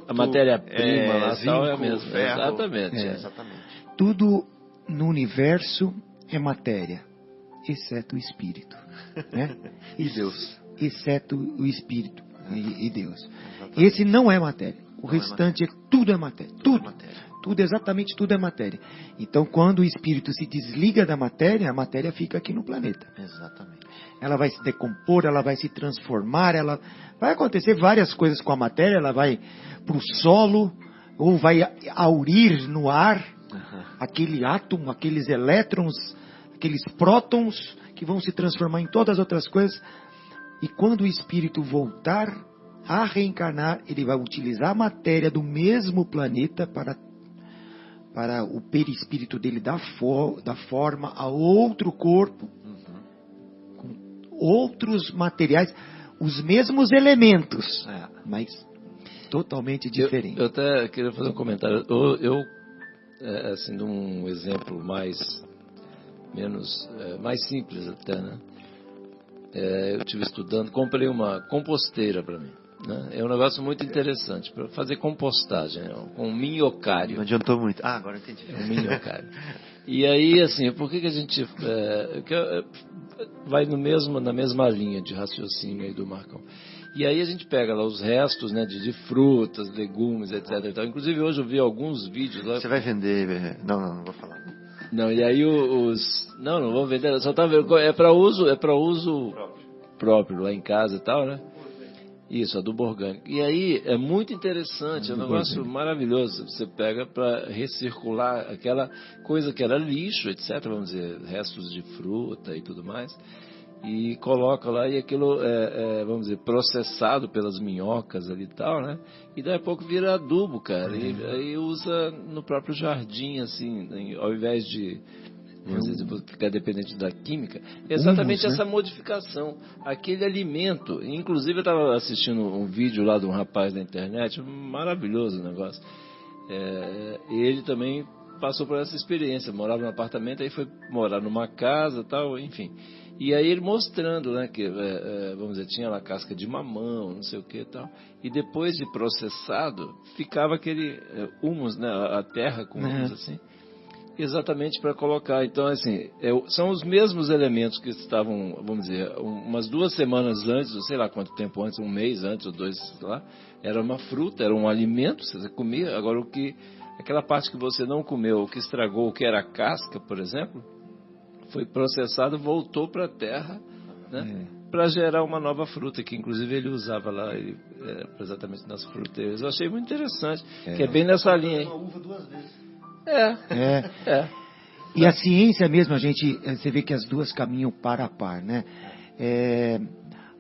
[SPEAKER 4] a matéria-prima lá,
[SPEAKER 2] zinco,
[SPEAKER 4] tal, é a mesma.
[SPEAKER 2] Ferro,
[SPEAKER 4] Exatamente.
[SPEAKER 3] Tudo no universo é matéria, exceto o espírito, né?
[SPEAKER 2] E Deus.
[SPEAKER 3] Exceto o espírito e Deus. Exatamente. Esse não é matéria. O restante tudo é matéria. Tudo, exatamente tudo é matéria. Então, quando o espírito se desliga da matéria, a matéria fica aqui no planeta.
[SPEAKER 2] Exatamente.
[SPEAKER 3] Ela vai se decompor, ela vai se transformar, vai acontecer várias coisas com a matéria, ela vai para o solo, ou vai aurir no ar, aquele átomo, aqueles elétrons, aqueles prótons, que vão se transformar em todas as outras coisas. E quando o espírito voltar a reencarnar, ele vai utilizar a matéria do mesmo planeta para o perispírito dele dar forma a outro corpo, com outros materiais, os mesmos elementos, mas totalmente diferentes.
[SPEAKER 4] Eu até queria fazer um comentário. Assim, de um exemplo mais simples até, né? Eu estive estudando, comprei uma composteira para mim, né? É um negócio muito interessante para fazer compostagem, com um minhocário.
[SPEAKER 2] Não adiantou muito. Agora entendi.
[SPEAKER 4] É um minhocário. E aí, assim, por que a gente vai na mesma linha de raciocínio aí do Marcão? E aí a gente pega lá os restos, né, de frutas, legumes, etc. Inclusive hoje eu vi alguns vídeos lá.
[SPEAKER 2] Você vai vender? Não vou falar.
[SPEAKER 4] Não, e aí não vou vender, só tá vendo, é para uso próprio lá em casa e tal, né? Isso, adubo orgânico. E aí é muito interessante, é um negócio maravilhoso. Você pega para recircular aquela coisa que era lixo, etc, vamos dizer, restos de fruta e tudo mais, e coloca lá, e aquilo vamos dizer, processado pelas minhocas ali e tal, né? E daí a pouco vira adubo, cara. E aí usa no próprio jardim, assim, ao invés de, vamos dizer, ficar dependente da química, exatamente essa modificação, aquele alimento. Inclusive eu estava assistindo um vídeo lá de um rapaz na internet, maravilhoso o negócio. Ele também passou por essa experiência, morava num apartamento, aí foi morar numa casa, tal, enfim. E aí ele mostrando, né, que, vamos dizer, tinha lá casca de mamão, não sei o que e tal. E depois de processado, ficava aquele humus, né, a terra com humus, assim, exatamente para colocar. Então, assim, são os mesmos elementos que estavam, vamos dizer, umas 2 semanas antes, ou sei lá quanto tempo antes, 1 mês antes, ou 2, sei lá, era uma fruta, era um alimento, você comia. Agora, aquela parte que você não comeu, o que estragou, o que era a casca, por exemplo, foi processado, voltou para a terra, né, para gerar uma nova fruta, que inclusive ele usava lá exatamente nas fruteiras. Eu achei muito interessante, que é bem nessa linha aí.
[SPEAKER 2] Uma uva 2 vezes.
[SPEAKER 3] E a ciência mesmo, você vê que as duas caminham par a par, né?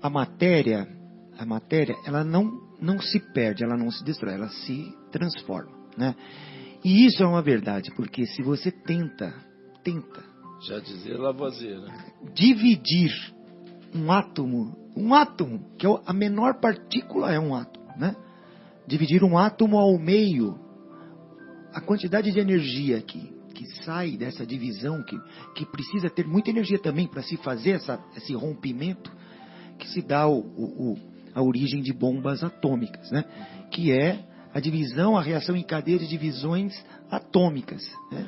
[SPEAKER 3] A matéria, ela não se perde, ela não se destrói, ela se transforma, né? E isso é uma verdade, porque se você tenta
[SPEAKER 4] já dizia Lavoisier, né?
[SPEAKER 3] Dividir um átomo, que é a menor partícula é um átomo, né? Dividir um átomo ao meio, a quantidade de energia que sai dessa divisão, que precisa ter muita energia também para se fazer esse rompimento, que se dá a origem de bombas atômicas, né? Que é a divisão, a reação em cadeia de divisões atômicas. Né?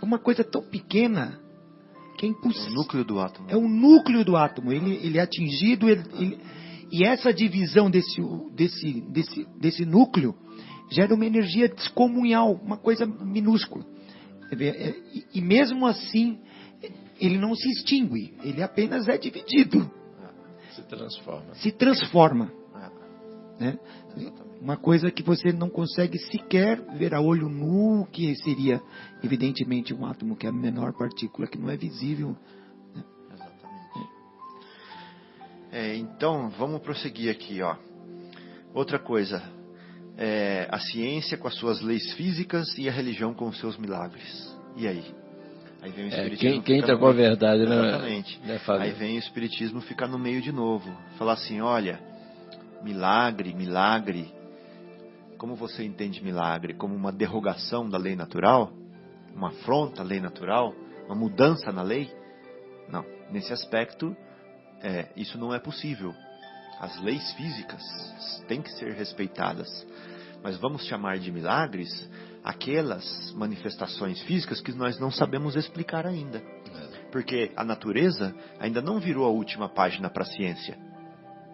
[SPEAKER 3] É uma coisa tão pequena que é impossível.
[SPEAKER 2] O núcleo do átomo.
[SPEAKER 3] É o núcleo do átomo. Ele é atingido, e essa divisão desse núcleo gera uma energia descomunal, uma coisa minúscula. E mesmo assim, ele não se extingue, ele apenas é dividido. Se transforma. Né? Uma coisa que você não consegue sequer ver a olho nu, que seria, evidentemente, um átomo que é a menor partícula, que não é visível. Né?
[SPEAKER 2] Exatamente. Então, vamos prosseguir aqui. Ó. Outra coisa, a ciência com as suas leis físicas e a religião com os seus milagres. E aí? Aí vem o espiritismo.
[SPEAKER 4] Quem está com a verdade, né?
[SPEAKER 2] Exatamente. Aí vem o espiritismo ficar no meio de novo. Falar assim, olha, milagre. Como você entende milagre? Como uma derrogação da lei natural? Uma afronta à lei natural? Uma mudança na lei? Não. Nesse aspecto, isso não é possível. As leis físicas têm que ser respeitadas. Mas vamos chamar de milagres aquelas manifestações físicas que nós não sabemos explicar ainda. Porque a natureza ainda não virou a última página para a ciência,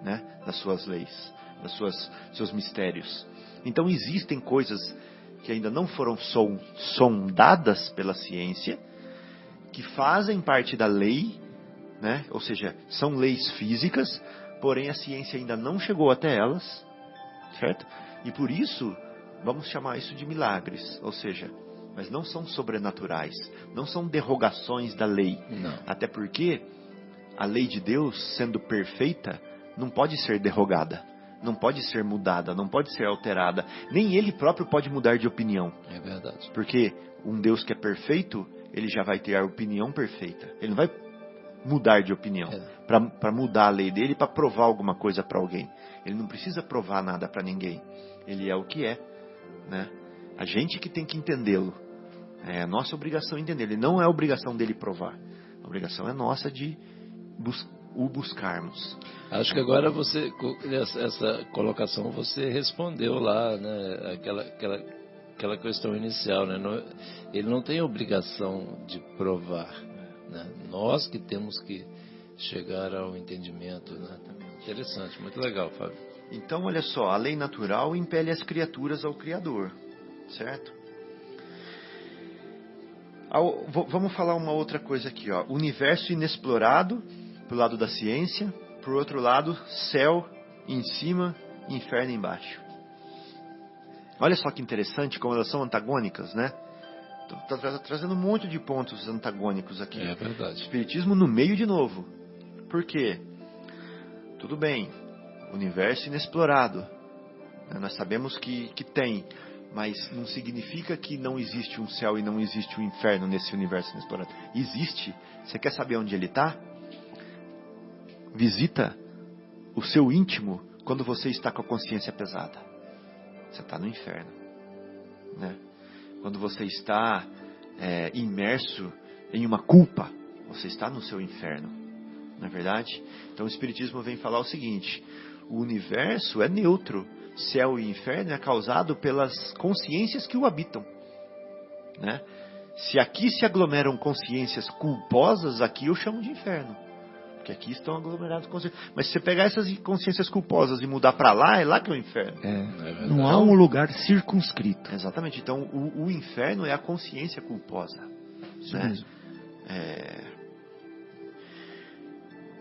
[SPEAKER 2] né? Das suas leis, seus mistérios. Então existem coisas que ainda não foram sondadas pela ciência, que fazem parte da lei, né? Ou seja, são leis físicas, porém a ciência ainda não chegou até elas, certo? E por isso, vamos chamar isso de milagres, ou seja, mas não são sobrenaturais, não são derrogações da lei.
[SPEAKER 4] Não.
[SPEAKER 2] Até porque a lei de Deus, sendo perfeita, não pode ser derrogada, não pode ser mudada, não pode ser alterada. Nem ele próprio pode mudar de opinião.
[SPEAKER 4] É verdade.
[SPEAKER 2] Porque um Deus que é perfeito, ele já vai ter a opinião perfeita. Ele não vai mudar de opinião para mudar a lei dele, para provar alguma coisa para alguém. Ele não precisa provar nada para ninguém. Ele é o que é, né? A gente que tem que entendê-lo. É a nossa obrigação entender. Ele não é a obrigação dele provar. A obrigação é nossa de o buscarmos.
[SPEAKER 4] Acho que agora essa colocação você respondeu lá, né? Aquela questão inicial, né? Ele não tem obrigação de provar, né? Nós que temos que chegar ao entendimento, né? Interessante, muito legal, Fábio.
[SPEAKER 2] Então, olha só, a lei natural impele as criaturas ao Criador, certo? Vamos falar uma outra coisa aqui, ó. Universo inexplorado, pro lado da ciência, por outro lado, céu em cima, inferno embaixo. Olha só que interessante como elas são antagônicas, né? Estou trazendo um monte de pontos antagônicos aqui.
[SPEAKER 4] É verdade.
[SPEAKER 2] Espiritismo no meio de novo. Por quê? Tudo bem, universo inexplorado. Nós sabemos que tem, mas não significa que não existe um céu e não existe um inferno nesse universo inexplorado. Existe. Você quer saber onde ele está? Visita o seu íntimo quando você está com a consciência pesada. Você está no inferno, né? Quando você está imerso em uma culpa, você está no seu inferno, não é verdade? Então o Espiritismo vem falar o seguinte: o universo é neutro, céu e inferno é causado pelas consciências que o habitam, né? Se aqui se aglomeram consciências culposas, aqui eu chamo de inferno, porque aqui estão aglomeradas consciências. Mas se você pegar essas consciências culposas e mudar para lá, é lá que é o inferno.
[SPEAKER 3] Não há um lugar circunscrito.
[SPEAKER 2] Exatamente. Então o inferno é a consciência culposa, né?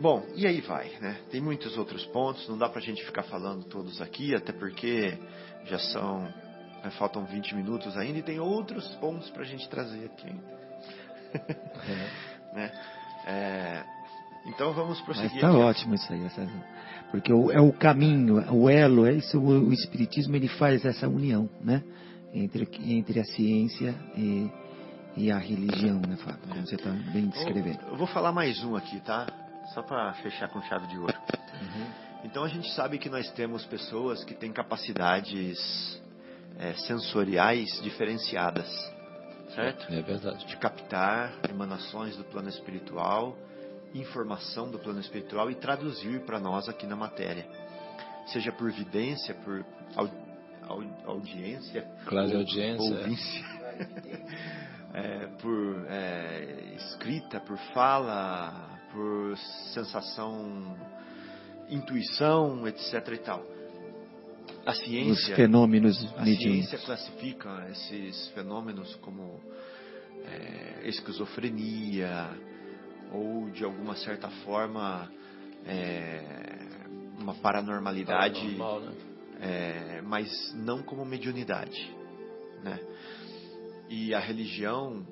[SPEAKER 2] Bom, e aí vai, né? Tem muitos outros pontos, não dá pra gente ficar falando todos aqui, até porque já faltam 20 minutos ainda e tem outros pontos pra gente trazer aqui ainda. Né? Então vamos prosseguir.
[SPEAKER 3] Mas está ótimo isso aí, porque é o caminho, o elo, o Espiritismo ele faz essa união, né? Entre a ciência e a religião, né, Fábio? Como você está bem descrevendo.
[SPEAKER 2] Eu vou falar mais um aqui, tá? Só para fechar com chave de ouro. Então a gente sabe que nós temos pessoas que têm capacidades sensoriais diferenciadas, certo?
[SPEAKER 4] É verdade.
[SPEAKER 2] De captar emanações do plano espiritual, informação do plano espiritual e traduzir para nós aqui na matéria. Seja por vidência, por audiência,
[SPEAKER 4] Claro, audiência,
[SPEAKER 2] ouvência, por escrita, por fala, por sensação, intuição, etc. e tal. A ciência,
[SPEAKER 3] Os fenômenos
[SPEAKER 2] a
[SPEAKER 3] mediúnicos.
[SPEAKER 2] ciência classifica esses fenômenos como esquizofrenia ou, de alguma certa forma, uma paranormalidade,
[SPEAKER 4] Paranormal, né?
[SPEAKER 2] mas não como mediunidade, né? E a religião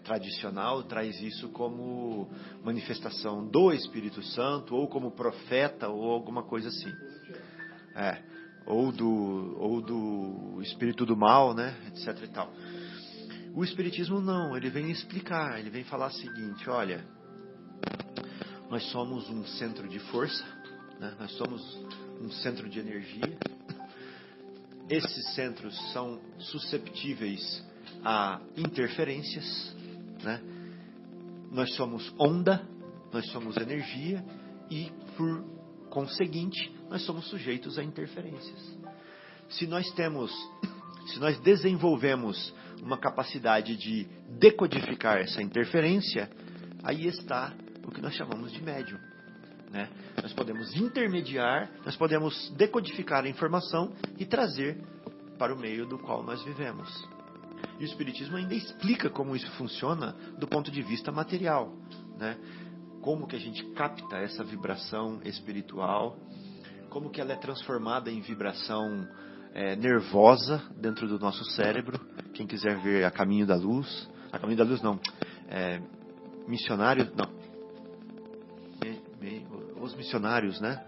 [SPEAKER 2] tradicional traz isso como manifestação do Espírito Santo, ou como profeta, ou alguma coisa assim. Ou do espírito do mal, né? Etc. e tal. O Espiritismo não, ele vem explicar, ele vem falar o seguinte: olha, nós somos um centro de força, né? Nós somos um centro de energia. Esses centros são susceptíveis a interferências, né? Nós somos onda, nós somos energia e, por conseguinte, nós somos sujeitos a interferências. Se nós desenvolvemos uma capacidade de decodificar essa interferência, aí está o que nós chamamos de médium, né? Nós podemos intermediar, nós podemos decodificar a informação e trazer para o meio do qual nós vivemos. E o Espiritismo ainda explica como isso funciona do ponto de vista material, né? Como que a gente capta essa vibração espiritual, como que ela é transformada em vibração nervosa dentro do nosso cérebro. Quem quiser ver A Caminho da Luz, A Caminho da Luz não, Missionários, não, Os Missionários, né?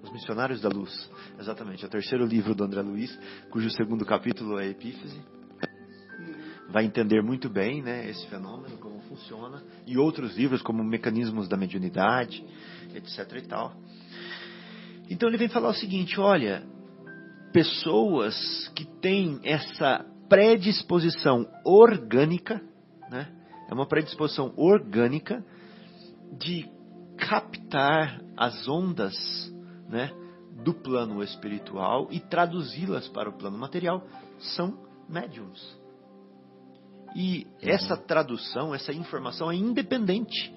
[SPEAKER 2] Os Missionários da Luz, exatamente, é o terceiro livro do André Luiz, cujo segundo capítulo é Epífise. Vai entender muito bem, né, esse fenômeno, como funciona, e outros livros como Mecanismos da Mediunidade, etc. e tal. Então ele vem falar o seguinte: olha, pessoas que têm essa predisposição orgânica, né, é uma predisposição orgânica de captar as ondas, né, do plano espiritual e traduzi-las para o plano material, são médiums. E essa tradução, essa informação é independente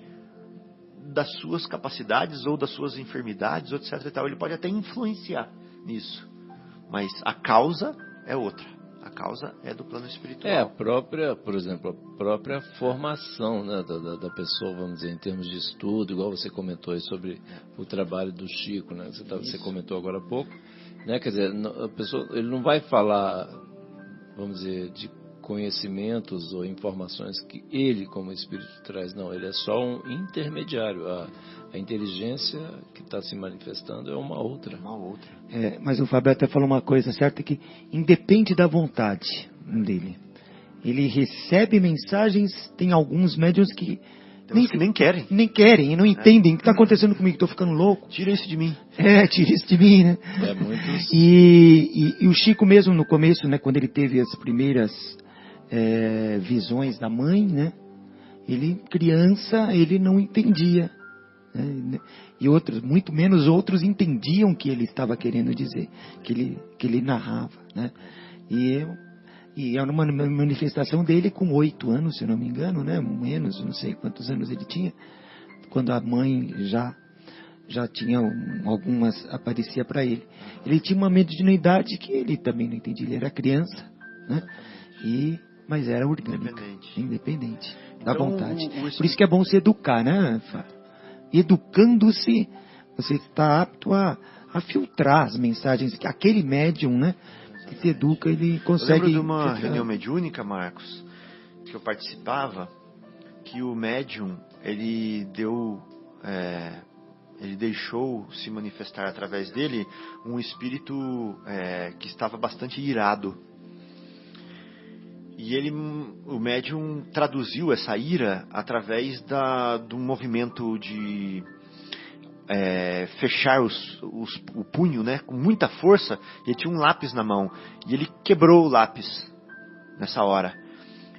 [SPEAKER 2] das suas capacidades ou das suas enfermidades, etc. e tal. Ele pode até influenciar nisso, mas a causa é outra. A causa é do plano espiritual.
[SPEAKER 4] A própria, por exemplo, a própria formação, né, da pessoa, vamos dizer, em termos de estudo, igual você comentou aí sobre o trabalho do Chico, né? Você comentou agora há pouco, né? Quer dizer, a pessoa, ele não vai falar, vamos dizer, de conhecimentos ou informações que ele, como espírito, traz. Não, ele é só um intermediário. A inteligência que está se manifestando é uma outra.
[SPEAKER 3] Mas o Fábio até falou uma coisa certa, que independe da vontade dele. Ele recebe mensagens, tem alguns médiuns que nem querem. Nem querem e não entendem o que está acontecendo comigo, estou ficando louco.
[SPEAKER 2] Tira isso de mim.
[SPEAKER 3] Tira isso de mim, né?
[SPEAKER 4] Muitos...
[SPEAKER 3] E o Chico mesmo no começo, né, quando ele teve as primeiras visões da mãe, né? Ele, criança, ele não entendia. Né? E outros, muito menos outros, entendiam o que ele estava querendo dizer, que ele narrava, né? E era uma manifestação dele com 8 anos, se não me engano, né? Menos, não sei quantos anos ele tinha, quando a mãe já tinha algumas, aparecia para ele. Ele tinha uma mediunidade que ele também não entendia, ele era criança, né? Mas era orgânica, independente da vontade. Por isso que é bom se educar, né, Fábio? Educando-se, você está apto a filtrar as mensagens que aquele médium, né, que se educa, ele consegue...
[SPEAKER 2] Eu lembro de uma reunião mediúnica, Marcos, que eu participava, que o médium, ele deixou se manifestar através dele um espírito que estava bastante irado. E o médium traduziu essa ira através do movimento de fechar o punho, né, com muita força. E ele tinha um lápis na mão e ele quebrou o lápis nessa hora.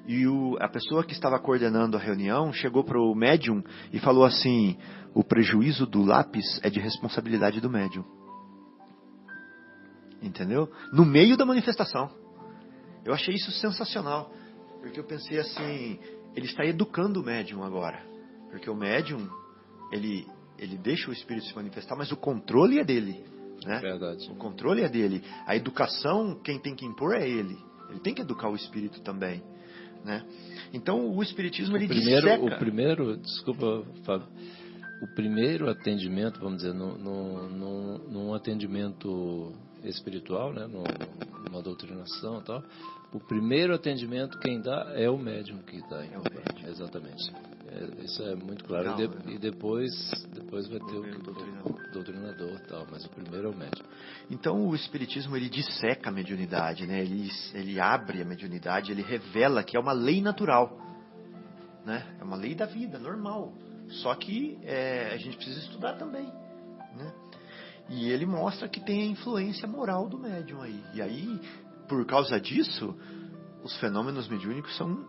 [SPEAKER 2] E a pessoa que estava coordenando a reunião chegou para o médium e falou assim: o prejuízo do lápis é de responsabilidade do médium. entendeu? No meio da manifestação. Eu achei isso sensacional, porque eu pensei assim, ele está educando o médium agora, porque o médium, ele deixa o espírito se manifestar, mas o controle é dele, né?
[SPEAKER 4] Verdade.
[SPEAKER 2] O controle é dele. A educação, quem tem que impor é ele. Ele tem que educar o espírito também, né? Então o espiritismo ele disseca.
[SPEAKER 4] Desculpa, Fábio. O primeiro atendimento, vamos dizer, num atendimento espiritual, né, numa doutrinação e tal, o primeiro atendimento quem dá é o médium que dá.
[SPEAKER 2] É o médium.
[SPEAKER 4] Exatamente. Isso é muito claro.
[SPEAKER 2] Não,
[SPEAKER 4] E depois vai ter o
[SPEAKER 2] doutrinador
[SPEAKER 4] e tal, mas o primeiro é o médium.
[SPEAKER 2] Então o espiritismo ele disseca a mediunidade, né? Ele abre a mediunidade, ele revela que é uma lei natural, né? É uma lei da vida, normal. Só que a gente precisa estudar também, né? E ele mostra que tem a influência moral do médium aí. E aí, por causa disso, os fenômenos mediúnicos são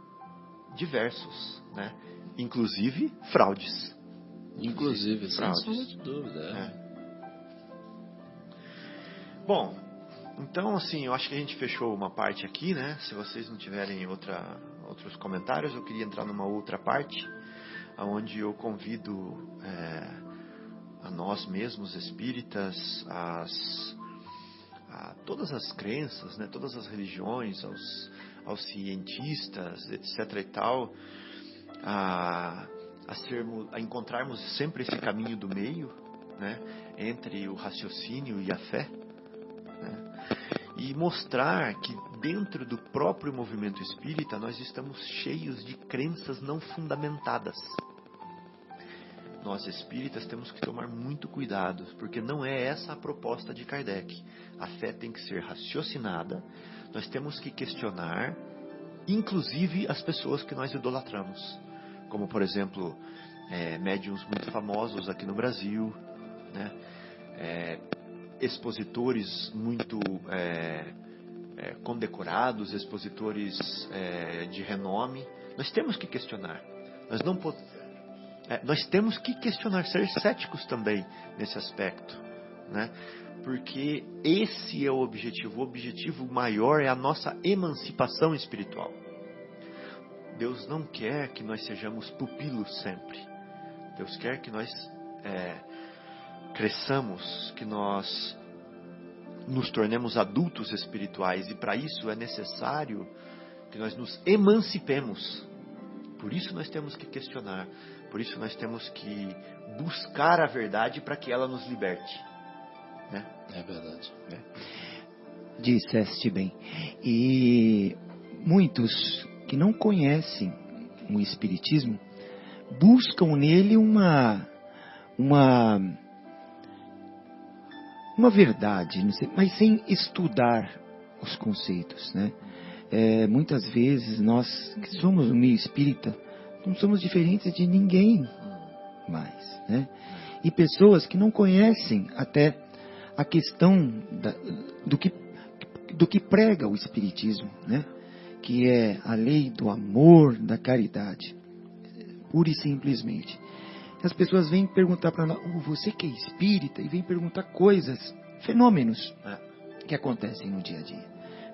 [SPEAKER 2] diversos, né? Inclusive fraudes.
[SPEAKER 4] Inclusive
[SPEAKER 2] fraudes.
[SPEAKER 4] Sem sombra de dúvida.
[SPEAKER 2] Bom, então assim, eu acho que a gente fechou uma parte aqui, né? Se vocês não tiverem outros comentários, eu queria entrar numa outra parte, onde eu convido a nós mesmos espíritas, a todas as crenças, né? Todas as religiões, aos cientistas, etc. e tal, a encontrarmos sempre esse caminho do meio, né? Entre o raciocínio e a fé, né? E mostrar que dentro do próprio movimento espírita nós estamos cheios de crenças não fundamentadas. Nós espíritas temos que tomar muito cuidado, porque não é essa a proposta de Kardec. A fé tem que ser raciocinada, nós temos que questionar, inclusive as pessoas que nós idolatramos. Como, por exemplo, médiuns muito famosos aqui no Brasil, né? Expositores muito condecorados, expositores de renome. Nós temos que questionar. Nós temos que questionar, ser céticos também nesse aspecto, né? Porque esse é o objetivo. O objetivo maior é a nossa emancipação espiritual. Deus não quer que nós sejamos pupilos sempre. Deus quer que nós cresçamos, que nós nos tornemos adultos espirituais. E para isso é necessário que nós nos emancipemos. Por isso nós temos que questionar. Por isso nós temos que buscar a verdade para que ela nos liberte, né?
[SPEAKER 4] É verdade.
[SPEAKER 3] Disseste bem. E muitos que não conhecem o Espiritismo buscam nele uma verdade, não sei, mas sem estudar os conceitos, né? Muitas vezes nós que somos no meio espírita não somos diferentes de ninguém mais, né? E pessoas que não conhecem até a questão do que prega o Espiritismo, né? Que é a lei do amor, da caridade, pura e simplesmente. As pessoas vêm perguntar para nós, você que é espírita, e vem perguntar coisas, fenômenos que acontecem no dia a dia,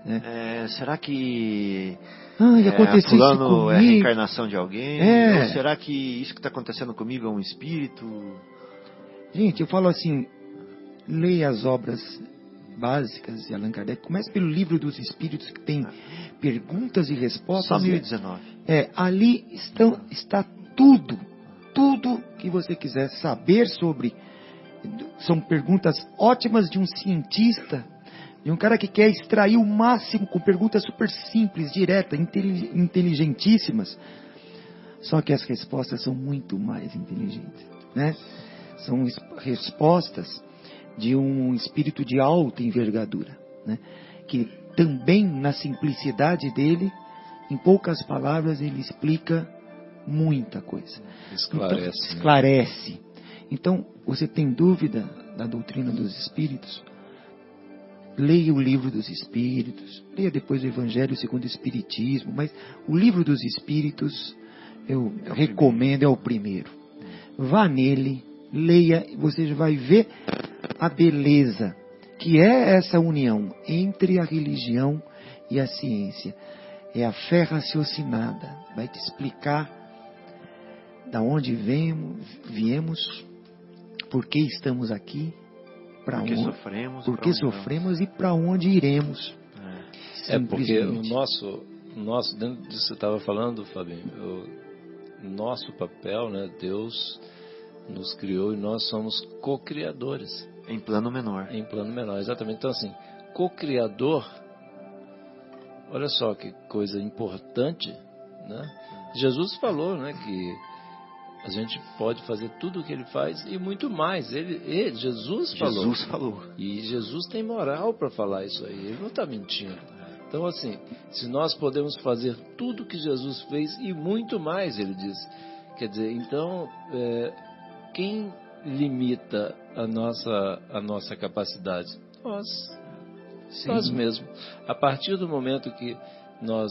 [SPEAKER 3] né?
[SPEAKER 2] Será que
[SPEAKER 3] aconteceu isso comigo?
[SPEAKER 2] É a reencarnação de alguém? Ou será que isso que está acontecendo comigo é um espírito?
[SPEAKER 3] Gente, eu falo assim, leia as obras básicas de Allan Kardec. Comece pelo Livro dos Espíritos, que tem perguntas e respostas.
[SPEAKER 2] Só 1019.
[SPEAKER 3] Ali está tudo que você quiser saber sobre. São perguntas ótimas de um cientista, de um cara que quer extrair o máximo com perguntas super simples, diretas, inteligentíssimas. Só que as respostas são muito mais inteligentes, né? São respostas de um espírito de alta envergadura, né? Que também na simplicidade dele, em poucas palavras, ele explica muita coisa. Esclarece. Então, você tem dúvida da doutrina dos Espíritos? Leia o Livro dos Espíritos, leia depois o Evangelho segundo o Espiritismo, mas o Livro dos Espíritos eu recomendo, é o primeiro. Vá nele, leia, e você já vai ver a beleza que é essa união entre a religião e a ciência? É a fé raciocinada. Vai te explicar da onde viemos, por que estamos aqui, para onde sofremos e para onde iremos.
[SPEAKER 4] Porque o nosso dentro disso que você estava falando, Fabinho, o nosso papel, né? Deus nos criou e nós somos co-criadores.
[SPEAKER 2] Em plano menor.
[SPEAKER 4] Em plano menor, exatamente. Então, assim, co-criador, olha só que coisa importante, né? Jesus falou, né, que a gente pode fazer tudo o que ele faz e muito mais. Jesus falou. E Jesus tem moral para falar isso aí. Ele não está mentindo. Então, assim, se nós podemos fazer tudo o que Jesus fez e muito mais, ele diz. Quer dizer, então, quem limita a nossa capacidade? Nós mesmos. A partir do momento que nós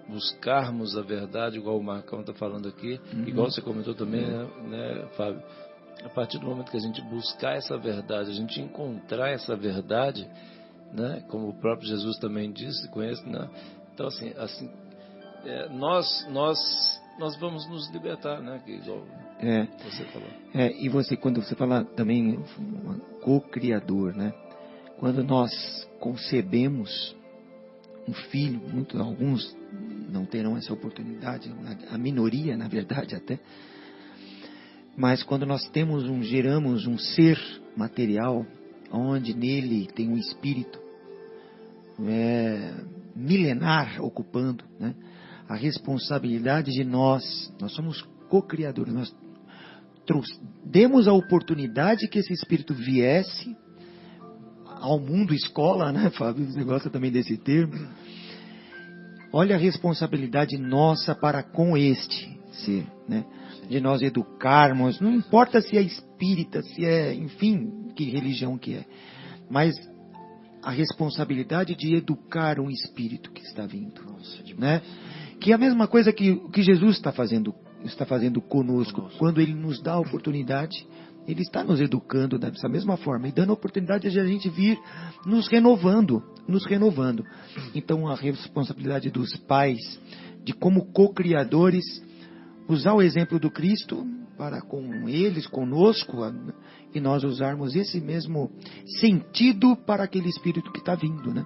[SPEAKER 4] buscarmos a verdade, igual o Marcão está falando aqui, igual você comentou também, né, Fábio? A partir do momento que a gente buscar essa verdade, a gente encontrar essa verdade, né, como o próprio Jesus também disse, conhece, né? Então, assim nós vamos nos libertar, né? Que igual você falou.
[SPEAKER 3] E você, quando você fala também co-criador, né? Quando nós concebemos um filho, alguns não terão essa oportunidade, a minoria, na verdade, até. Mas quando nós geramos um ser material, onde nele tem um espírito milenar ocupando, né? A responsabilidade de nós somos co-criadores, nós demos a oportunidade que esse espírito viesse ao mundo escola, né, Fábio? Você gosta também desse termo? Olha a responsabilidade nossa para com este ser, né? De nós educarmos, não importa se é espírita, se é, enfim, que religião que é, mas a responsabilidade de educar um espírito que está vindo, né? Que é a mesma coisa que o que Jesus está fazendo conosco. Quando Ele nos dá a oportunidade, Ele está nos educando dessa mesma forma e dando a oportunidade de a gente vir nos renovando. Então, a responsabilidade dos pais, de como co-criadores, usar o exemplo do Cristo para com eles, conosco, e nós usarmos esse mesmo sentido para aquele espírito que está vindo, né?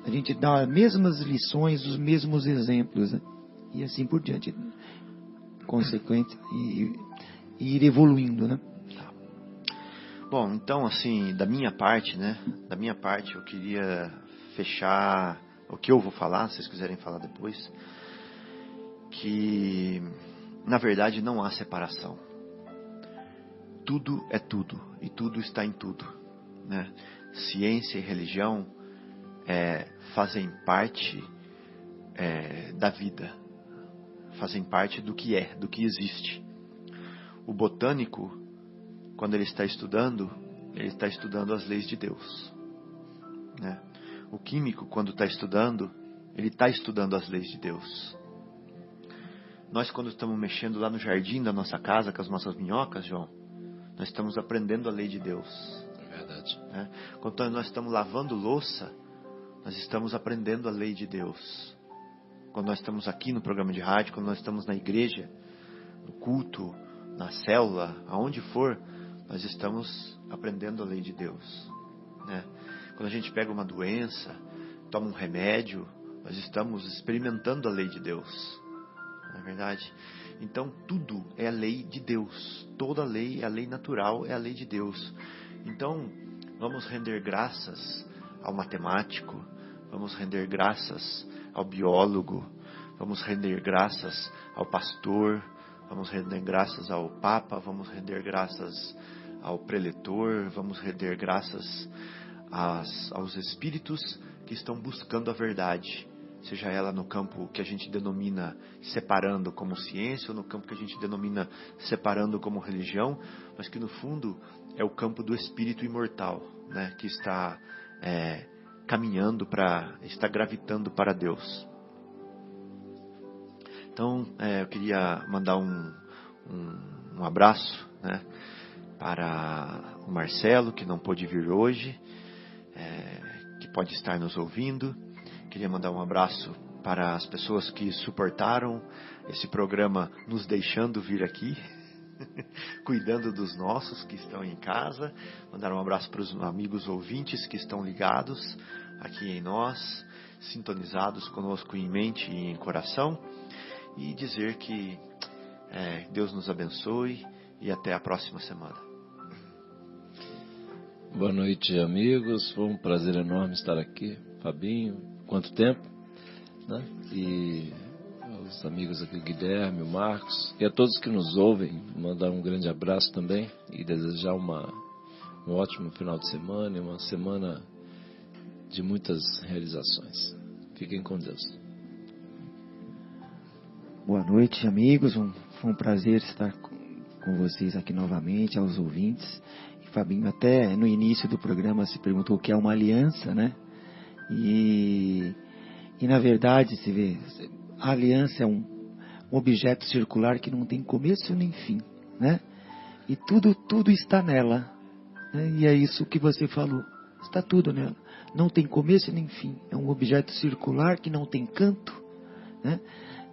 [SPEAKER 3] A gente dá as mesmas lições, os mesmos exemplos, né? E assim por diante, consequente, e ir evoluindo, né?
[SPEAKER 2] Bom, então, assim, da minha parte, eu queria fechar o que eu vou falar, se vocês quiserem falar depois, que, na verdade, não há separação. Tudo é tudo, e tudo está em tudo, né? Ciência e religião fazem parte da vida, fazem parte do que existe. O botânico, quando ele está estudando as leis de Deus, né? O químico, quando está estudando, ele está estudando as leis de Deus. Nós, quando estamos mexendo lá no jardim da nossa casa com as nossas minhocas, João, nós estamos aprendendo a lei de Deus.
[SPEAKER 4] É verdade.
[SPEAKER 2] Né? Quando nós estamos lavando louça, nós estamos aprendendo a lei de Deus. Quando nós estamos aqui no programa de rádio, quando nós estamos na igreja, no culto, na célula, aonde for, nós estamos aprendendo a lei de Deus, né? Quando a gente pega uma doença, toma um remédio, nós estamos experimentando a lei de Deus, não é verdade? Então tudo é a lei de Deus, toda lei é a lei natural, é a lei de Deus. Então vamos render graças ao matemático, vamos render graças ao biólogo, vamos render graças ao pastor, vamos render graças ao Papa, vamos render graças ao preletor, vamos render graças aos espíritos que estão buscando a verdade, seja ela no campo que a gente denomina separando como ciência, ou no campo que a gente denomina separando como religião, mas que no fundo é o campo do espírito imortal, né, que está está gravitando para Deus. Então, eu queria mandar um abraço, né, para o Marcelo, que não pôde vir hoje. pode estar nos ouvindo. Queria mandar um abraço para as pessoas que suportaram esse programa nos deixando vir aqui, cuidando dos nossos que estão em casa. Mandar um abraço para os amigos ouvintes que estão ligados aqui em nós, sintonizados conosco em mente e em coração. E dizer que Deus nos abençoe e até a próxima semana.
[SPEAKER 4] Boa noite, amigos. Foi um prazer enorme estar aqui. Fabinho, quanto tempo, né? E os amigos aqui, Guilherme, o Marcos, e a todos que nos ouvem, mandar um grande abraço também e desejar um ótimo final de semana e uma semana de muitas realizações. Fiquem com Deus.
[SPEAKER 3] Boa noite, amigos. Foi um prazer estar com vocês aqui novamente, aos ouvintes. E Fabinho até no início do programa se perguntou o que é uma aliança, né? E na verdade, se vê, a aliança é um objeto circular que não tem começo nem fim, né? E tudo está nela, né? E é isso que você falou, está tudo nela. Não tem começo nem fim. É um objeto circular que não tem canto, né?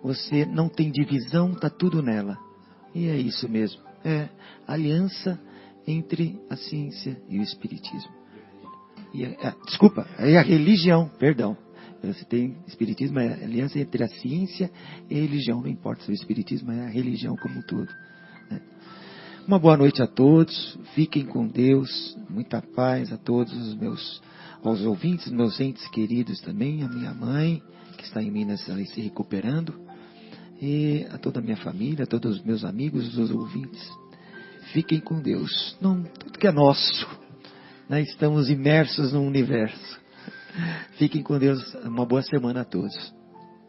[SPEAKER 3] Você não tem divisão, está tudo nela. E é isso mesmo. É aliança entre a ciência e o espiritismo. Desculpa, é a religião, perdão. Você tem espiritismo, é a aliança entre a ciência e a religião. Não importa se o espiritismo é a religião como um todo, né? Uma boa noite a todos. Fiquem com Deus. Muita paz a todos aos ouvintes, meus entes queridos também, a minha mãe, que está em Minas ali se recuperando, e a toda a minha família, a todos os meus amigos, os ouvintes. Fiquem com Deus. Tudo que é nosso, né? Estamos imersos no universo. Fiquem com Deus. Uma boa semana a todos.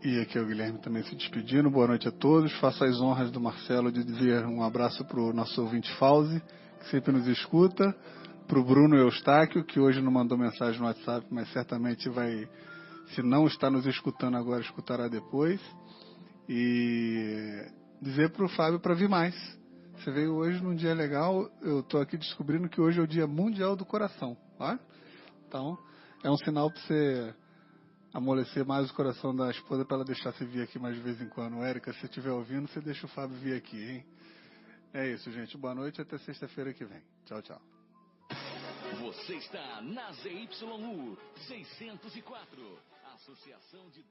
[SPEAKER 5] E aqui é o Guilherme também se despedindo. Boa noite a todos. Faço as honras do Marcelo de dizer um abraço para o nosso ouvinte Fauzi, que sempre nos escuta. Para o Bruno Eustáquio, que hoje não mandou mensagem no WhatsApp, mas certamente vai, se não está nos escutando agora, escutará depois. E dizer para o Fábio para vir mais. Você veio hoje num dia legal. Eu estou aqui descobrindo que hoje é o Dia Mundial do Coração. Ó? Então, é um sinal para você amolecer mais o coração da esposa, para ela deixar você vir aqui mais de vez em quando. Érica, se você estiver ouvindo, você deixa o Fábio vir aqui, hein? É isso, gente. Boa noite e até sexta-feira que vem. Tchau, tchau.
[SPEAKER 6] Você está na ZYU 604, Associação de